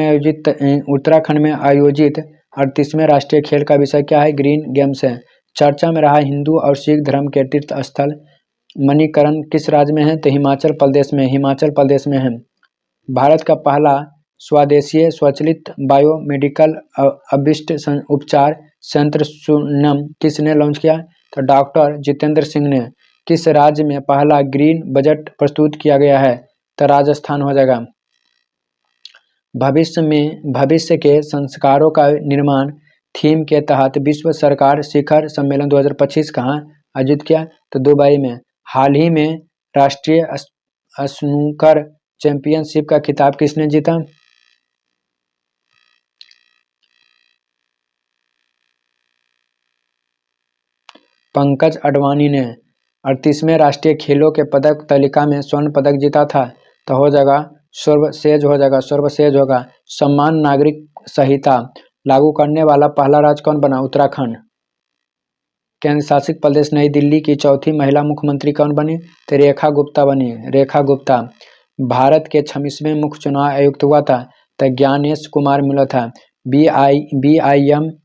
में आयोजित 38वें राष्ट्रीय खेल का विषय क्या है? ग्रीन गेम्स है। चर्चा में रहा हिंदू और सिख धर्म के तीर्थ स्थल मणिकरण किस राज्य में है? तो हिमाचल प्रदेश में है। भारत का पहला स्वदेशीय स्वचालित बायोमेडिकल अविष्ट उपचार संयंत्र सुनम किसने लॉन्च किया? तो डॉक्टर जितेंद्र सिंह ने। किस राज्य में पहला ग्रीन बजट प्रस्तुत किया गया है? तो राजस्थान हो जाएगा। भविष्य के संस्कारों का निर्माण थीम के तहत विश्व सरकार शिखर सम्मेलन 2025 कहाँ आयोजित किया? तो दुबई में। हाल ही में राष्ट्रीय स्नूकर चैंपियनशिप का खिताब किसने जीता? पंकज अडवाणी ने। 38वें राष्ट्रीय खेलों के पदक तालिका में स्वर्ण पदक जीता था। तो हो जाएगा सर्वसेज होगा। समान नागरिक संहिता लागू करने वाला पहला राज्य कौन बना? उत्तराखंड। केंद्र शासित प्रदेश नई दिल्ली की चौथी महिला मुख्यमंत्री कौन बनी? तो रेखा गुप्ता बनी, रेखा गुप्ता। भारत के 26वें मुख्य चुनाव आयुक्त हुआ था? तो ज्ञानेश कुमार मिला था। BIMSTC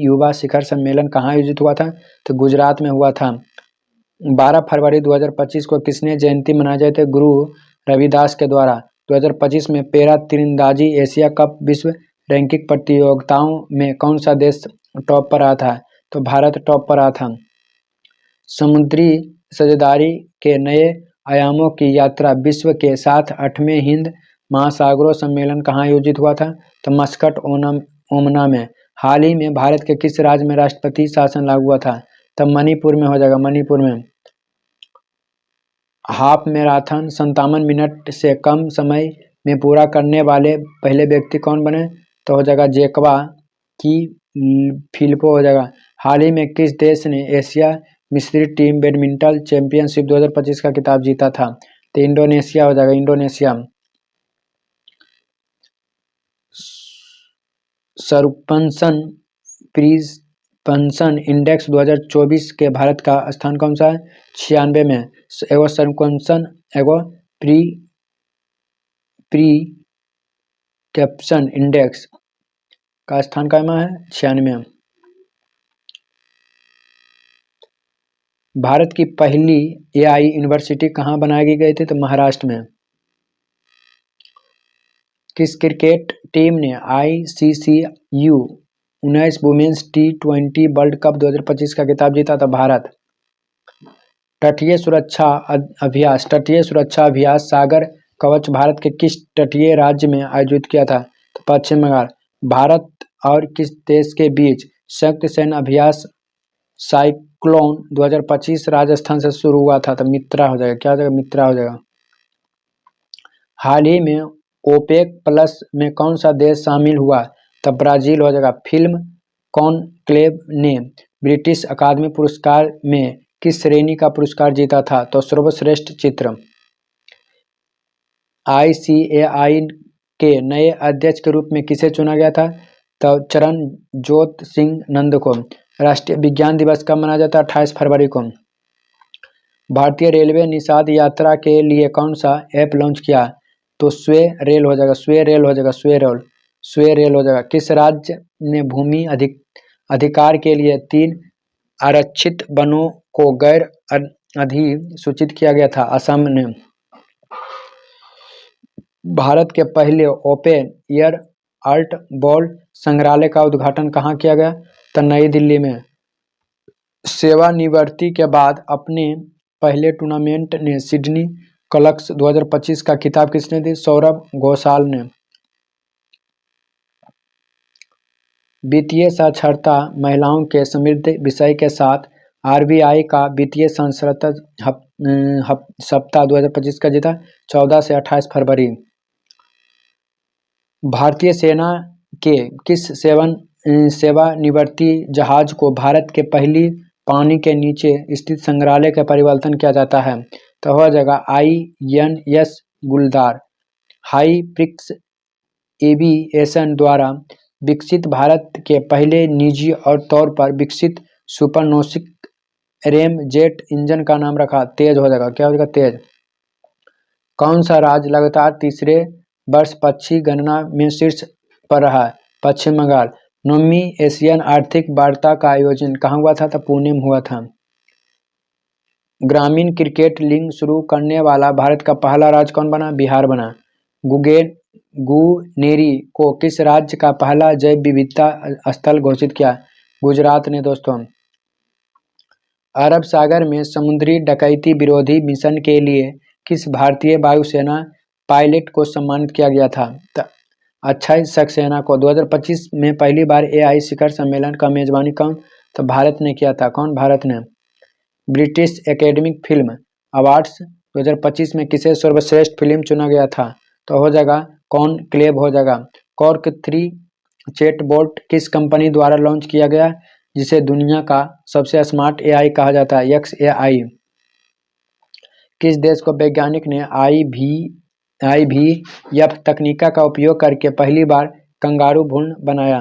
युवा शिखर सम्मेलन कहाँ आयोजित हुआ था? तो गुजरात में हुआ था। 12 फरवरी 2025 को किसने जयंती मनाई जाती है? गुरु रविदास के द्वारा। 2025 में पैरा तीरंदाजी एशिया कप विश्व रैंकिंग प्रतियोगिताओं में कौन सा देश टॉप पर आया था? तो भारत टॉप पर आया था। समुद्री साझेदारी के नए आयामों की यात्रा विश्व के साथ 8वें हिंद महासागरों सम्मेलन कहाँ आयोजित हुआ था? तो मस्कट ओमना में। हाल ही में भारत के किस राज्य में राष्ट्रपति शासन लागू हुआ था? तो मणिपुर में हो जाएगा, मणिपुर में। हाफ मैराथन 57 मिनट से कम समय में पूरा करने वाले पहले व्यक्ति कौन बने? तो हो जाएगा जेकवा की फिलिपो हो जाएगा। हाल ही में किस देश ने एशिया मिश्रित टीम बैडमिंटन चैंपियनशिप 2025 का खिताब जीता था? तो इंडोनेशिया हो जाएगा, इंडोनेशिया। सरपंसन प्रिंसन इंडेक्स 2024 के भारत का स्थान कौन सा है? 96 में। एगो सरपंसन एगो प्री कैप्शन इंडेक्स का स्थान कहाँ है? 96। भारत की पहली AI यूनिवर्सिटी कहाँ बनाई गई थी? तो महाराष्ट्र में। किस क्रिकेट टीम ने ICC U19 women's T20 world cup 2025 का खिताब जीता था? भारत। तटीय सुरक्षा अभ्यास सागर कवच भारत के किस तटीय राज्य में आयोजित किया था? तो पश्चिम बंगाल। भारत और किस देश के बीच संयुक्त सैन्य अभ्यास साइक्लोन 2025 राजस्थान से शुरू हुआ था? तो मित्रा हो जाएगा, क्या हो जाएगा? मित्रा हो जाएगा। हाल ही में ओपेक प्लस में कौन सा देश शामिल हुआ? तो ब्राजील हो जाएगा। फिल्म कॉनक्लेव ने ब्रिटिश अकादमी पुरस्कार में किस श्रेणी का पुरस्कार जीता था? तो सर्वश्रेष्ठ चित्र। ICAI के नए अध्यक्ष के रूप में किसे चुना गया था? तो चरणजोत सिंह नंद को। राष्ट्रीय विज्ञान दिवस कब मनाया जाता है? 28 फरवरी को। भारतीय रेलवे निषाद यात्रा के लिए कौन सा ऐप लॉन्च किया? तो स्वे रेल हो जाएगा, स्वे रेल हो जाएगा, स्वे रेल हो जाएगा। किस राज्य ने भूमि अधिकार के लिए 3 आरक्षित वनों को गैर अधिसूचित किया गया था? असम ने। भारत के पहले ओपन एयर आर्ट बॉल संग्रहालय का उद्घाटन कहाँ किया गया? तो नई दिल्ली में। सेवानिवृत्ति के बाद अपने पहले टूर्नामेंट ने सिडनी क्लक्स 2025 का खिताब किसने दी? सौरभ घोषाल ने। वित्तीय साक्षरता महिलाओं के समृद्धि विषय के साथ आरबीआई का वित्तीय साक्षरता सप्ताह 2025 का जीता 14 से 28 फरवरी। भारतीय सेना के किस सेवानिवृत्ति जहाज को भारत के पहली पानी के नीचे स्थित संग्रहालय का परिवर्तन किया जाता है? तो हो जाएगा INS गुलदार। हाई प्रिक्स एविएशन द्वारा विकसित भारत के पहले निजी और तौर पर विकसित सुपरसोनिक रेम जेट इंजन का नाम रखा? तेज हो जाएगा, क्या हो जाएगा? तेज। कौन सा राज्य लगातार तीसरे वर्ष पक्षी गणना में शीर्ष पर रहा है? पश्चिम बंगाल। 9वीं एशियन आर्थिक वार्ता का आयोजन कहाँ हुआ था? तो पुणे में हुआ था। ग्रामीण क्रिकेट लीग शुरू करने वाला भारत का पहला राज्य कौन बना? बिहार बना। गुनेरी को किस राज्य का पहला जैव विविधता स्थल घोषित किया? गुजरात ने दोस्तों। अरब सागर में समुद्री डकैती विरोधी मिशन के लिए किस भारतीय वायुसेना पायलट को सम्मानित किया गया था? अक्षय सक्सेना को। 2025 में पहली बार AI शिखर सम्मेलन का मेजबानी कौन? तो भारत ने किया था। कौन? भारत ने। ब्रिटिश एकेडमिक फिल्म अवार्ड्स 2025 में किसे सर्वश्रेष्ठ फिल्म चुना गया था? तो हो जाएगा कॉनक्लेव हो जाएगा। कॉर्क 3 चैटबॉट किस कंपनी द्वारा लॉन्च किया गया जिसे दुनिया का सबसे स्मार्ट AI कहा जाता है? XAI। किस देश को वैज्ञानिक ने IVF तकनीक का उपयोग करके पहली बार कंगारू भ्रूण बनाया?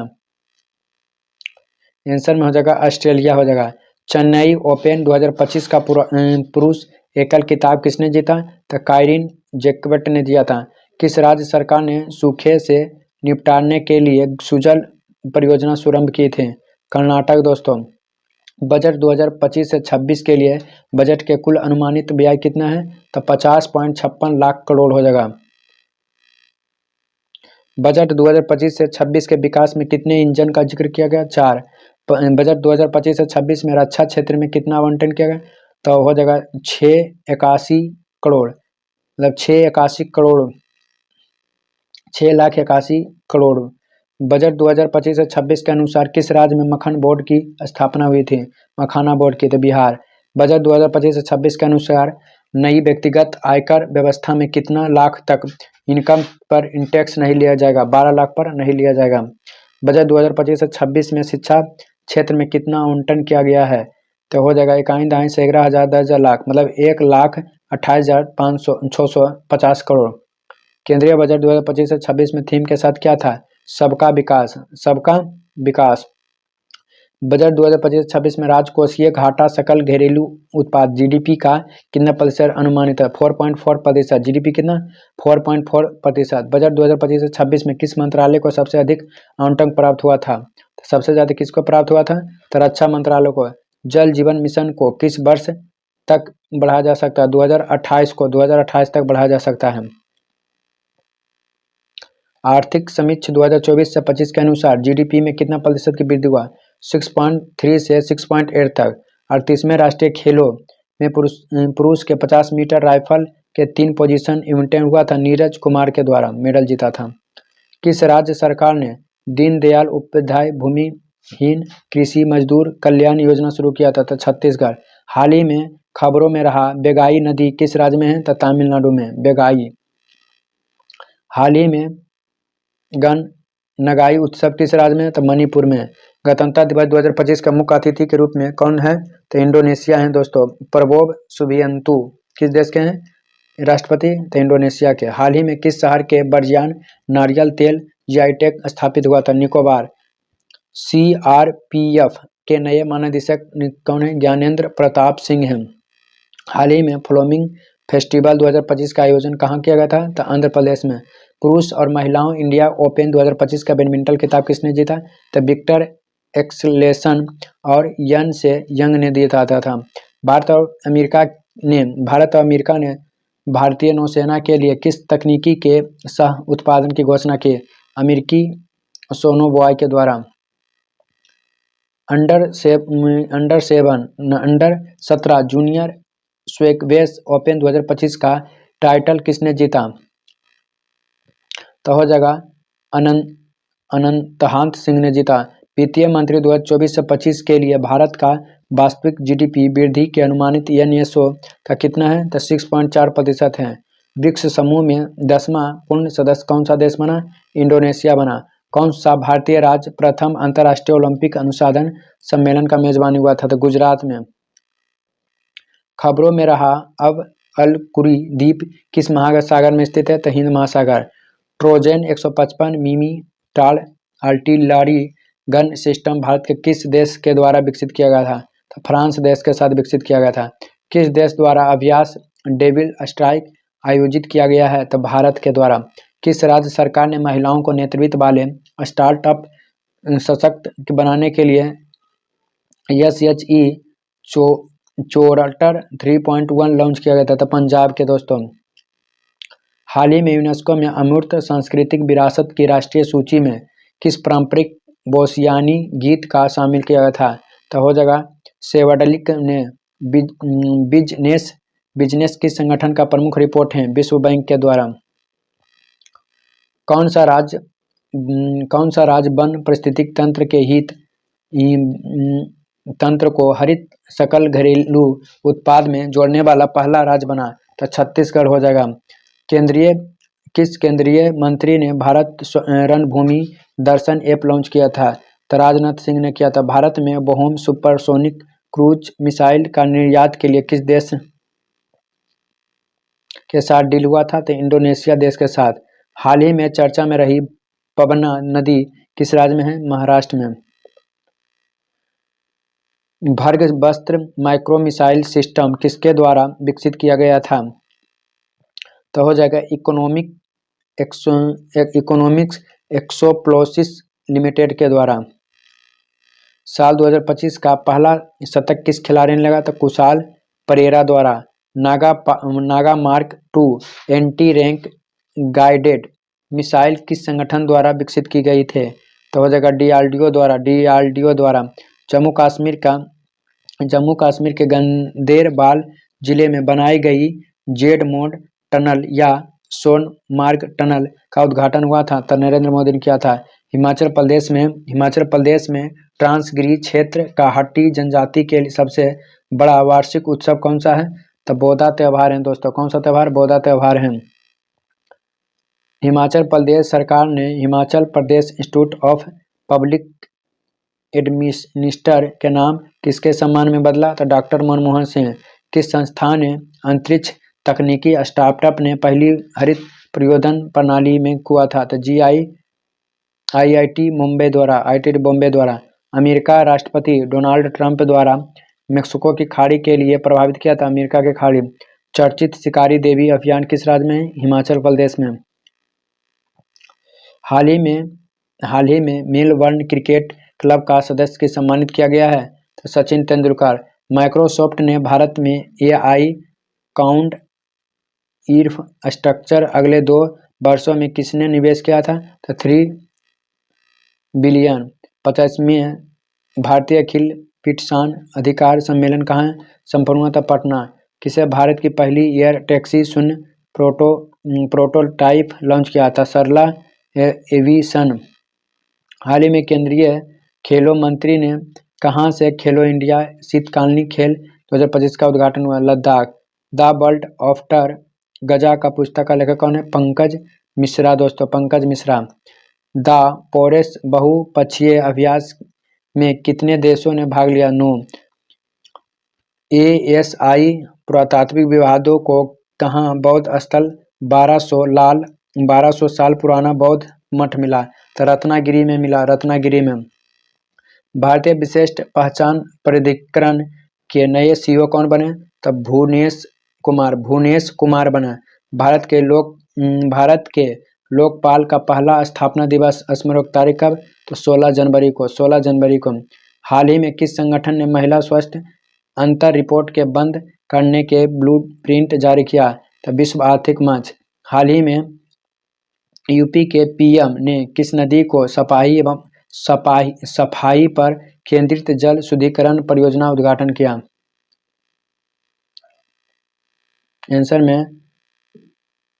आंसर में हो जाएगा ऑस्ट्रेलिया हो जाएगा। चेन्नई ओपन 2025 का पुरुष एकल खिताब किसने जीता? तो काइरिन जैक्वेट ने दिया था। किस राज्य सरकार ने सूखे से निपटाने के लिए सुजल परियोजना शुरू की थी? कर्नाटक दोस्तों। बजट 2025 से 26 के लिए बजट के कुल अनुमानित व्यय कितना है? तो 50.56 लाख करोड़ हो जाएगा। बजट 2025 से 26 के विकास में कितने इंजन का जिक्र किया गया? 4। बजट 2025 से 26 में रक्षा क्षेत्र में कितना आवंटन किया गया? तो हो जाएगा 681 करोड़, मतलब 681 करोड़। बजट 2025 से 26 के अनुसार किस राज्य में मक्खन बोर्ड की स्थापना हुई थी? मखाना बोर्ड की? तो बिहार। बजट 2025 से 26 के अनुसार नई व्यक्तिगत आयकर व्यवस्था में कितना लाख तक इनकम पर टैक्स नहीं लिया जाएगा? 12 लाख पर नहीं लिया जाएगा। बजट 2025 से 26 में शिक्षा क्षेत्र में कितना आवंटन किया गया है? तो हो जाएगा 51 से 11,000 10,000 लाख, मतलब 1,28,650 करोड़। केंद्रीय बजट 2025 से 26 में थीम के साथ क्या था? सबका विकास, सबका विकास। बजट 2025 से 26 में राजकोषीय घाटा सकल घरेलू उत्पाद GDP का कितना प्रतिशत अनुमानित है? 4.4%। GDP कितना? 4.4%। बजट 2025 से 26 में किस मंत्रालय को सबसे अधिक आवंटन प्राप्त हुआ था? सबसे ज्यादा किसको प्राप्त हुआ था? तो रक्षा मंत्रालय को। जल जीवन मिशन को किस वर्ष तक बढ़ाया जा सकता है? 2028 तक बढ़ाया जा सकता है। आर्थिक समीक्षा 2024 से 25 के अनुसार GDP में कितना प्रतिशत की वृद्धि हुआ? 6.3 से 6.8 तक। 38वें राष्ट्रीय खेलों में पुरुष के 50 मीटर राइफल के 3 पोजीशन इवेंट हुआ था, नीरज कुमार के द्वारा मेडल जीता था। किस राज्य सरकार ने दीनदयाल उपाध्याय भूमिहीन कृषि मजदूर कल्याण योजना शुरू किया था? तो छत्तीसगढ़। हाल ही में खबरों में रहा बेगाई नदी किस राज्य में है? तो तमिलनाडु में बेगाई। हाल ही में नगाई उत्सव किस राज्य में? तो मणिपुर में। गणतंत्र दिवस 2025 का मुख्य अतिथि के रूप में कौन है? तो इंडोनेशिया है दोस्तों। प्रबोव सुबियांतो किस देश के हैं राष्ट्रपति? तो इंडोनेशिया के। हाल ही में किस शहर के बर्जियान नारियल तेल GI टैग स्थापित हुआ था? निकोबार। CRPF के नए महानिदेशक कौन है? ज्ञानेंद्र प्रताप सिंह हैं। हाल ही में फ्लोमिंग फेस्टिवल 2025 का आयोजन कहाँ किया गया था? तो आंध्र प्रदेश में। पुरुष और महिलाओं इंडिया ओपन 2025 का बैडमिंटन खिताब किसने जीता? तो विक्टर एक्सलेसन और यन से यंग ने जीता था। भारत और अमेरिका ने भारतीय नौसेना के लिए किस तकनीकी के सह उत्पादन की घोषणा की? अमेरिकी सोनोबॉय के द्वारा। अंडर 17 जूनियर स्क्वैश ओपन 2025 का टाइटल किसने जीता? तो हो जाएगा अनंतहांत सिंह ने जीता। वित्तीय मंत्री 2024 से 25 के लिए भारत का वास्तविक जीडीपी वृद्धि के अनुमानित एनएसओ का कितना है? तो 6.4% है। ब्रिक्स समूह में 10वां पूर्ण सदस्य कौन सा देश बना? इंडोनेशिया बना। कौन सा भारतीय राज्य प्रथम अंतर्राष्ट्रीय ओलंपिक अनुसंधान सम्मेलन का मेजबानी हुआ था? तो गुजरात में। खबरों में रहा अब अलकुरी द्वीप किस महासागर में स्थित है? तो हिंद महासागर। ट्रोजन 155 मिमी टाल आर्टिलरी गन सिस्टम भारत के किस देश के द्वारा विकसित किया गया था? तो फ्रांस देश के साथ विकसित किया गया था। किस देश द्वारा अभ्यास डेविल स्ट्राइक आयोजित किया गया है? तो भारत के द्वारा। किस राज्य सरकार ने महिलाओं को नेतृत्व वाले स्टार्टअप सशक्त बनाने के लिए SHE चोरटर 3.1 लॉन्च किया गया था? तो पंजाब के दोस्तों। हाल ही में यूनेस्को में अमूर्त सांस्कृतिक विरासत की राष्ट्रीय सूची में किस पारंपरिक बोसियानी गीत का शामिल किया गया था? तो हो जाएगा सेवाडलिक ने। बिजनेस किस संगठन का प्रमुख रिपोर्ट है? विश्व बैंक के द्वारा। कौन सा राज्य वन पारिस्थितिक तंत्र के हित तंत्र को हरित सकल घरेलू उत्पाद में जोड़ने वाला पहला राज्य बना? तो छत्तीसगढ़ हो जाएगा। किस केंद्रीय मंत्री ने भारत रणभूमि दर्शन ऐप लॉन्च किया था? तो राजनाथ सिंह ने किया था। भारत में बोहम सुपरसोनिक क्रूज मिसाइल का निर्यात के लिए किस देश के साथ डील हुआ था? तो इंडोनेशिया देश के साथ। हाल ही में चर्चा में रही पबना नदी किस राज्य में है? महाराष्ट्र में। भर्ग वस्त्र माइक्रो मिसाइल सिस्टम किसके द्वारा विकसित किया गया था? तो हो जाएगा इकोनॉमिक्स एक्सप्लोसिस लिमिटेड के द्वारा। साल 2025 का पहला शतक किस खिलाड़ी ने लगा? तो कुशाल परेरा द्वारा। Naga mark 2 anti rank guided missile किस संगठन द्वारा विकसित की गई थे? तो हो जाएगा डीआरडीओ द्वारा। जम्मू कश्मीर के गंदेरबाल जिले में बनाई गई जेड मोड टनल या सोनमार्ग टनल का उद्घाटन हुआ था? तो नरेंद्र मोदी ने किया था। हिमाचल प्रदेश में ट्रांसगिरी क्षेत्र का हट्टी जनजाति के लिए सबसे बड़ा वार्षिक उत्सव कौन सा है? तो बोदा त्योहार है दोस्तों। कौन सा त्योहार? बोदा त्योहार है। हिमाचल प्रदेश सरकार ने Himachal Pradesh institute of public administration के नाम किसके सम्मान में बदला? तो डॉक्टर मनमोहन सिंह। किस संस्थान ने अंतरिक्ष तकनीकी स्टार्टअप ने पहली हरित परियोजना प्रणाली में हुआ था? तो आईआईटी बॉम्बे द्वारा। अमेरिका राष्ट्रपति डोनाल्ड ट्रंप द्वारा मेक्सिको की खाड़ी के लिए प्रभावित किया था? अमेरिका की खाड़ी। चर्चित शिकारी देवी अभियान किस राज्य में है? हिमाचल प्रदेश में। हाल ही में मेलबर्न क्रिकेट क्लब का सदस्य की सम्मानित किया गया है? तो सचिन तेंदुलकर। माइक्रोसॉफ्ट ने भारत में AI क्लाउड इंफ्रास्ट्रक्चर अगले 2 वर्षों में किसने निवेश किया था? तो 3 बिलियन। 50वें भारतीय अखिल पिटसान अधिकार सम्मेलन कहाँ है? संपन्न हुआ था पटना। किसे भारत की पहली एयर टैक्सी शून्य प्रोटोटाइप लॉन्च किया था? सरला एविएशन। हाल ही में केंद्रीय खेलों मंत्री ने कहां से खेलो इंडिया शीतकालीन खेल 2025 का उद्घाटन हुआ? लद्दाख। द वर्ल्ड आफ्टर गजा का पुस्तक का लेखक कौन है? पंकज मिश्रा दोस्तों। पंकज मिश्रा। द पोरेस बहुपक्षीय अभ्यास में कितने देशों ने भाग लिया? 9। ASI पुरातात्विक विवादों को कहाँ बौद्ध स्थल 1200 साल पुराना बौद्ध मठ मिला? तो रत्नागिरी में मिला। रत्नागिरी में। भारतीय विशिष्ट पहचान प्राधिकरण के नए सीईओ कौन बने? तब भुवनेश कुमार बना। भारत के लोकपाल का पहला स्थापना दिवस स्मारक तारीख कब? तो 16 जनवरी को। हाल ही में किस संगठन ने महिला स्वास्थ्य अंतर रिपोर्ट के बंद करने के ब्लूप्रिंट जारी किया? तो विश्व आर्थिक मंच। हाल ही में यूपी के पीएम ने किस नदी को सफाई पर केंद्रित जल शुद्धिकरण परियोजना उद्घाटन किया? आंसर में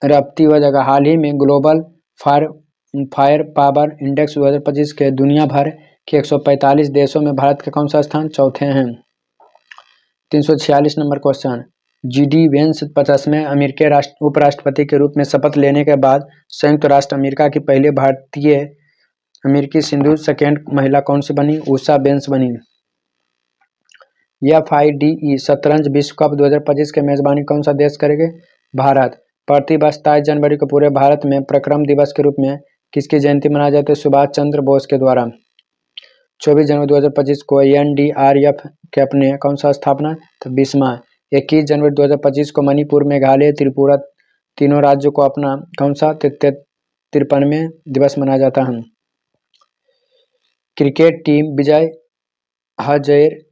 रप्ती हो जाएगा। हाल ही में ग्लोबल फायर पावर इंडेक्स 2025 के दुनिया भर के 145 देशों में भारत का कौन सा स्थान? चौथे हैं। 346 नंबर क्वेश्चन। जीडी वेंस 50वें अमेरिकी उपराष्ट्रपति के रूप में शपथ लेने के बाद संयुक्त राष्ट्र अमेरिका की पहली भारतीय अमेरिकी सिंधु सेकेंड महिला कौन सी बनी? उषा वेंस बनी। FIDE शतरंज विश्व कप 2025 के मेजबानी कौन सा देश करेंगे? भारत। प्रतिवर्ष 27 जनवरी को पूरे भारत में पराक्रम दिवस के रूप में किसकी जयंती मनाई जाती है? सुभाष चंद्र बोस के द्वारा। 24 जनवरी 2025 को NDRF कैंप ने कौन सा स्थापना? तो 20वां। 21 जनवरी 2025 को मणिपुर, मेघालय, त्रिपुरा तीनों राज्यों को अपना कौन सा 53वां दिवस मनाया जाता है? क्रिकेट टीम विजय हजीर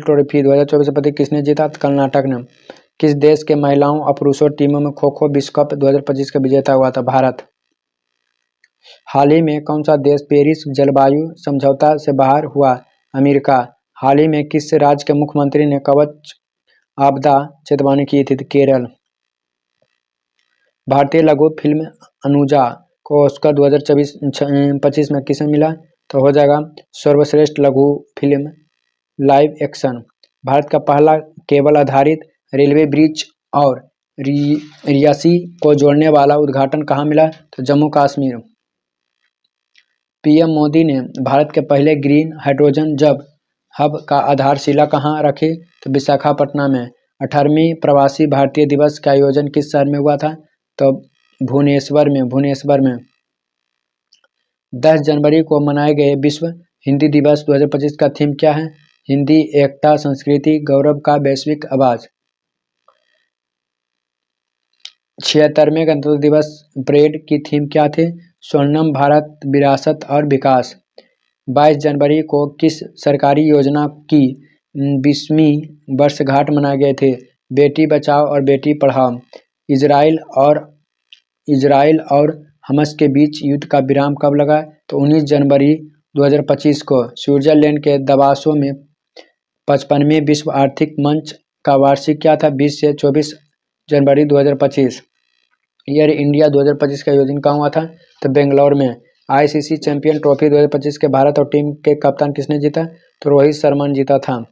ट्रॉफी 2024 पदक किसने जीता? कर्नाटक ने। किस देश के महिलाओं और पुरुषों टीमों में खो खो विश्व कप 2025 का विजेता हुआ था? भारत। हाल ही में कौन सा देश पेरिस जलवायु समझौता से बाहर हुआ? अमेरिका। हाल ही में किस राज्य के मुख्यमंत्री ने कवच आपदा चेतावनी की थी? केरल। भारतीय लघु फिल्म अनुजा को ऑस्कर 2025 में किसे मिला? तो हो जाएगा सर्वश्रेष्ठ लघु फिल्म लाइव एक्शन। भारत का पहला केबल आधारित रेलवे ब्रिज और रियासी को जोड़ने वाला उद्घाटन कहाँ मिला? तो जम्मू कश्मीर। पीएम मोदी ने भारत के पहले ग्रीन हाइड्रोजन हब का आधारशिला कहाँ रखी? तो विशाखापट्टनम में। 18वीं प्रवासी भारतीय दिवस का आयोजन किस शहर में हुआ था? तो भुवनेश्वर में। 10 जनवरी को मनाए गए विश्व हिंदी दिवस 2025 का थीम क्या है? हिंदी एकता, संस्कृति, गौरव का वैश्विक आवाज। 76वें गणतंत्र दिवस परेड की थीम क्या थी? स्वर्णिम भारत, विरासत और विकास। 22 जनवरी को किस सरकारी योजना की 20वीं वर्षगांठ मनाए गए थे? बेटी बचाओ और बेटी पढ़ाओ। इजराइल और हमास के बीच युद्ध का विराम कब लगा? तो 19 जनवरी 2025 को। स्विट्जरलैंड के दावोस में 55वें विश्व आर्थिक मंच का वार्षिक क्या था? 20 से 24 जनवरी 2025। एयर इंडिया 2025 का आयोजन कहाँ हुआ था? तो बेंगलोर में। ICC चैंपियन ट्रॉफी 2025 के भारत और टीम के कप्तान किसने जीता? तो रोहित शर्मा ने जीता था।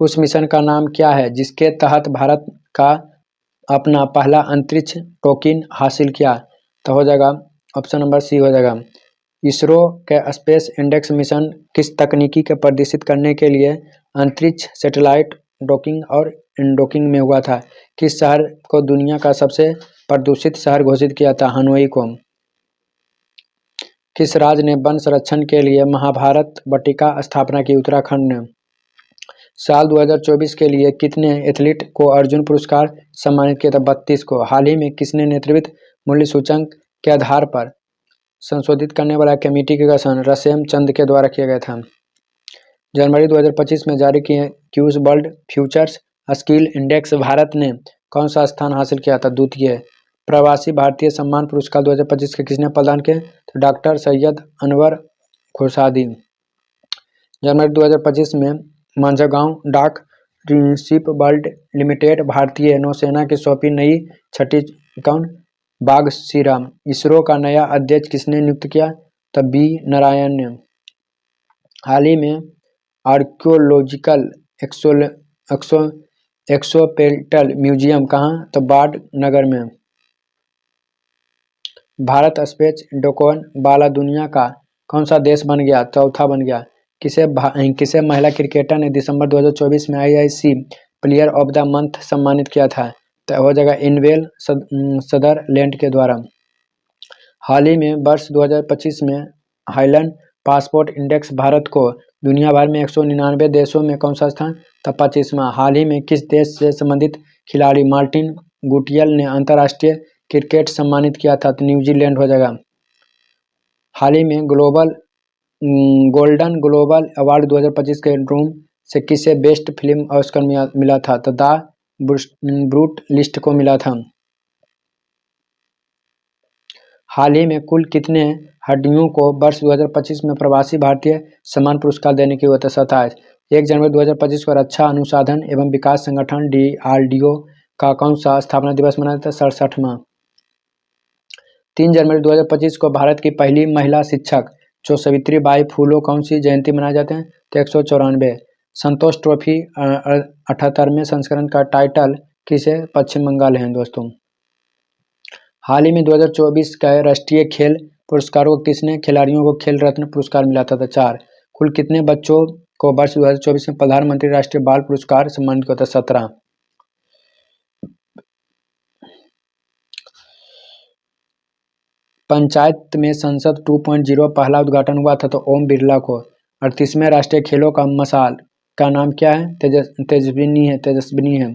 उस मिशन का नाम क्या है जिसके तहत भारत का अपना पहला अंतरिक्ष टोकन हासिल किया? तो हो जाएगा ऑप्शन नंबर सी हो जाएगा। इसरो के स्पेस इंडेक्स मिशन किस तकनीकी के प्रदर्शित करने के लिए अंतरिक्ष सैटेलाइट डॉकिंग और अनडॉकिंग में हुआ था? किस शहर को दुनिया का सबसे प्रदूषित शहर घोषित किया था? हनोई को। किस राज्य ने वन संरक्षण के लिए महाभारत वाटिका स्थापना की? उत्तराखंड ने। साल 2024 के लिए कितने एथलीट को अर्जुन पुरस्कार सम्मानित किया था? 32 को। हाल ही में किसने नेतृत्व मूल्य सूचकांक के आधार पर संशोधित करने वाला कमेटी का गठन रसेम चंद के द्वारा किया गया था? जनवरी 2025 में जारी किए QS world futures skill index Bharat ने कौन सा स्थान हासिल किया था? द्वितीय। प्रवासी भारतीय सम्मान पुरस्कार 2025 के किसने प्रदान किए? तो डॉक्टर सैयद अनवर खुर्सादी। जनवरी 2025 में मांझगांव डाक शिप वर्ल्ड लिमिटेड भारतीय नौसेना की सौंपी नई छठी कौन? बाघशिरा। इसरो का नया अध्यक्ष किसने नियुक्त किया? तब बी नारायण ने। हाल ही में आर्कियोलॉजिकल एक्सोपेटल म्यूजियम कहाँ? तो बाढ़ नगर में। भारत स्पेस डोकन वाला दुनिया का कौन सा देश बन गया? चौथा बन गया। किसे महिला क्रिकेटर ने दिसंबर 2024 में IIC player of the month सम्मानित किया था? तो हो जाएगा इनवेल सदरलैंड के द्वारा। हाल ही में वर्ष 2025 में हाईलैंड पासपोर्ट इंडेक्स भारत को दुनिया भर में 199 देशों में कौन सा स्थान था? 25वां। हाल ही में किस देश से संबंधित खिलाड़ी मार्टिन गुटियल ने अंतर्राष्ट्रीय क्रिकेट सम्मानित किया था? तो न्यूजीलैंड हो जाएगा। हाल ही में गोल्डन ग्लोबल अवार्ड 2025 के रूम से किसे बेस्ट फिल्म ऑस्कर मिला था? तो द ब्रूट लिस्ट को मिला था। हाल ही में कुल कितने हड्डियों को वर्ष 2025 में प्रवासी भारतीय सम्मान पुरस्कार देने की हुआ था? 27। 1 जनवरी 2025 को रक्षा अनुसंधान एवं विकास संगठन DRDO का कौन सा स्थापना दिवस मनाया था? 67वां। 3 जनवरी 2025 को भारत की पहली महिला शिक्षक जो सावित्री बाई फूलो कौन सी जयंती मनाए जाते हैं? तो 194। संतोष ट्रॉफी 78वें संस्करण का टाइटल किसे? पश्चिम बंगाल है दोस्तों। हाल ही में 2024 का राष्ट्रीय खेल पुरस्कारों को किसने खिलाड़ियों को खेल रत्न पुरस्कार मिला था? 4। कुल कितने बच्चों को वर्ष 2024 में प्रधानमंत्री राष्ट्रीय बाल पुरस्कार सम्मानित किया था? 17। पंचायत में संसद 2.0 पहला उद्घाटन हुआ था तो ओम बिरला को। 38वें राष्ट्रीय खेलों का मशाल का नाम क्या है? तेजस्विनी है।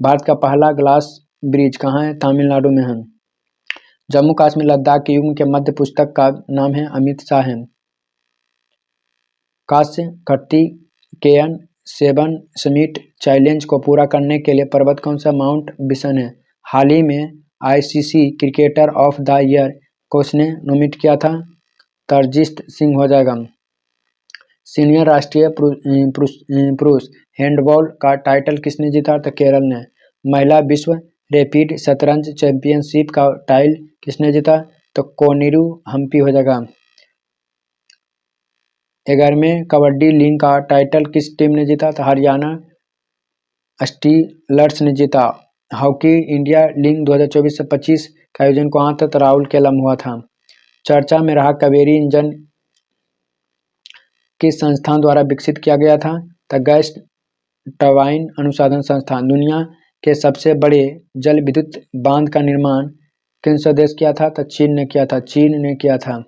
भारत का पहला ग्लास ब्रिज कहाँ है? तमिलनाडु में है। जम्मू कश्मीर लद्दाख के युग के मध्य पुस्तक का नाम है अमित शाह है। काश्य कार्तिकेयन 7 समिट चैलेंज को पूरा करने के लिए पर्वत कौन सा? माउंट विशन है। हाल ही में ICC cricketer of the year को उसने नोमिनेट किया था? तरजीत सिंह हो जाएगा। सीनियर राष्ट्रीय पुरुष हैंडबॉल का टाइटल किसने जीता? तो केरल ने। महिला विश्व रैपिड शतरंज चैंपियनशिप का टाइटल किसने जीता? तो कोनेरू हम्पी हो जाएगा। 11वें कबड्डी लीग का टाइटल किस टीम ने जीता? तो हरियाणा स्टीलर्स ने जीता। हॉकी इंडिया लीग 2024 से 25 का आयोजन कहाँ था? तो राउरकेला हुआ था। चर्चा में रहा कावेरी इंजन किस संस्थान द्वारा विकसित किया गया था? तो गैस टरबाइन अनुसंधान संस्थान। दुनिया के सबसे बड़े जल विद्युत बांध का निर्माण किन सा देश किया था? तो चीन ने किया था। चीन ने किया था।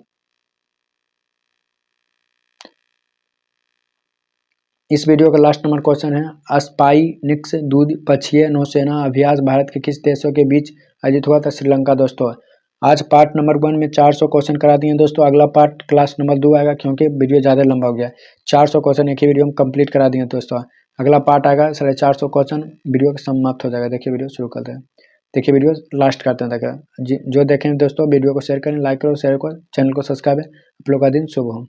इस वीडियो का लास्ट नंबर क्वेश्चन है स्पाइनिक्स द्विपक्षीय नौसेना अभ्यास भारत के किस देशों के बीच आयोजित हुआ था? श्रीलंका दोस्तों। आज पार्ट नंबर 1 में 400 क्वेश्चन करा दिए दोस्तों। अगला पार्ट क्लास नंबर 2 आएगा क्योंकि वीडियो ज़्यादा लंबा हो गया। 400 क्वेश्चन एक ही वीडियो में कंप्लीट करा दिए दोस्तों। अगला पार्ट आएगा 450 क्वेश्चन, वीडियो समाप्त हो जाएगा। देखिए वीडियो शुरू करते हैं। देखिए वीडियो लास्ट करते हैं तक। जो देखें दोस्तों वीडियो को शेयर करें, लाइक करो, शेयर करो, चैनल को सब्सक्राइब है। आप लोग का दिन शुभ हो।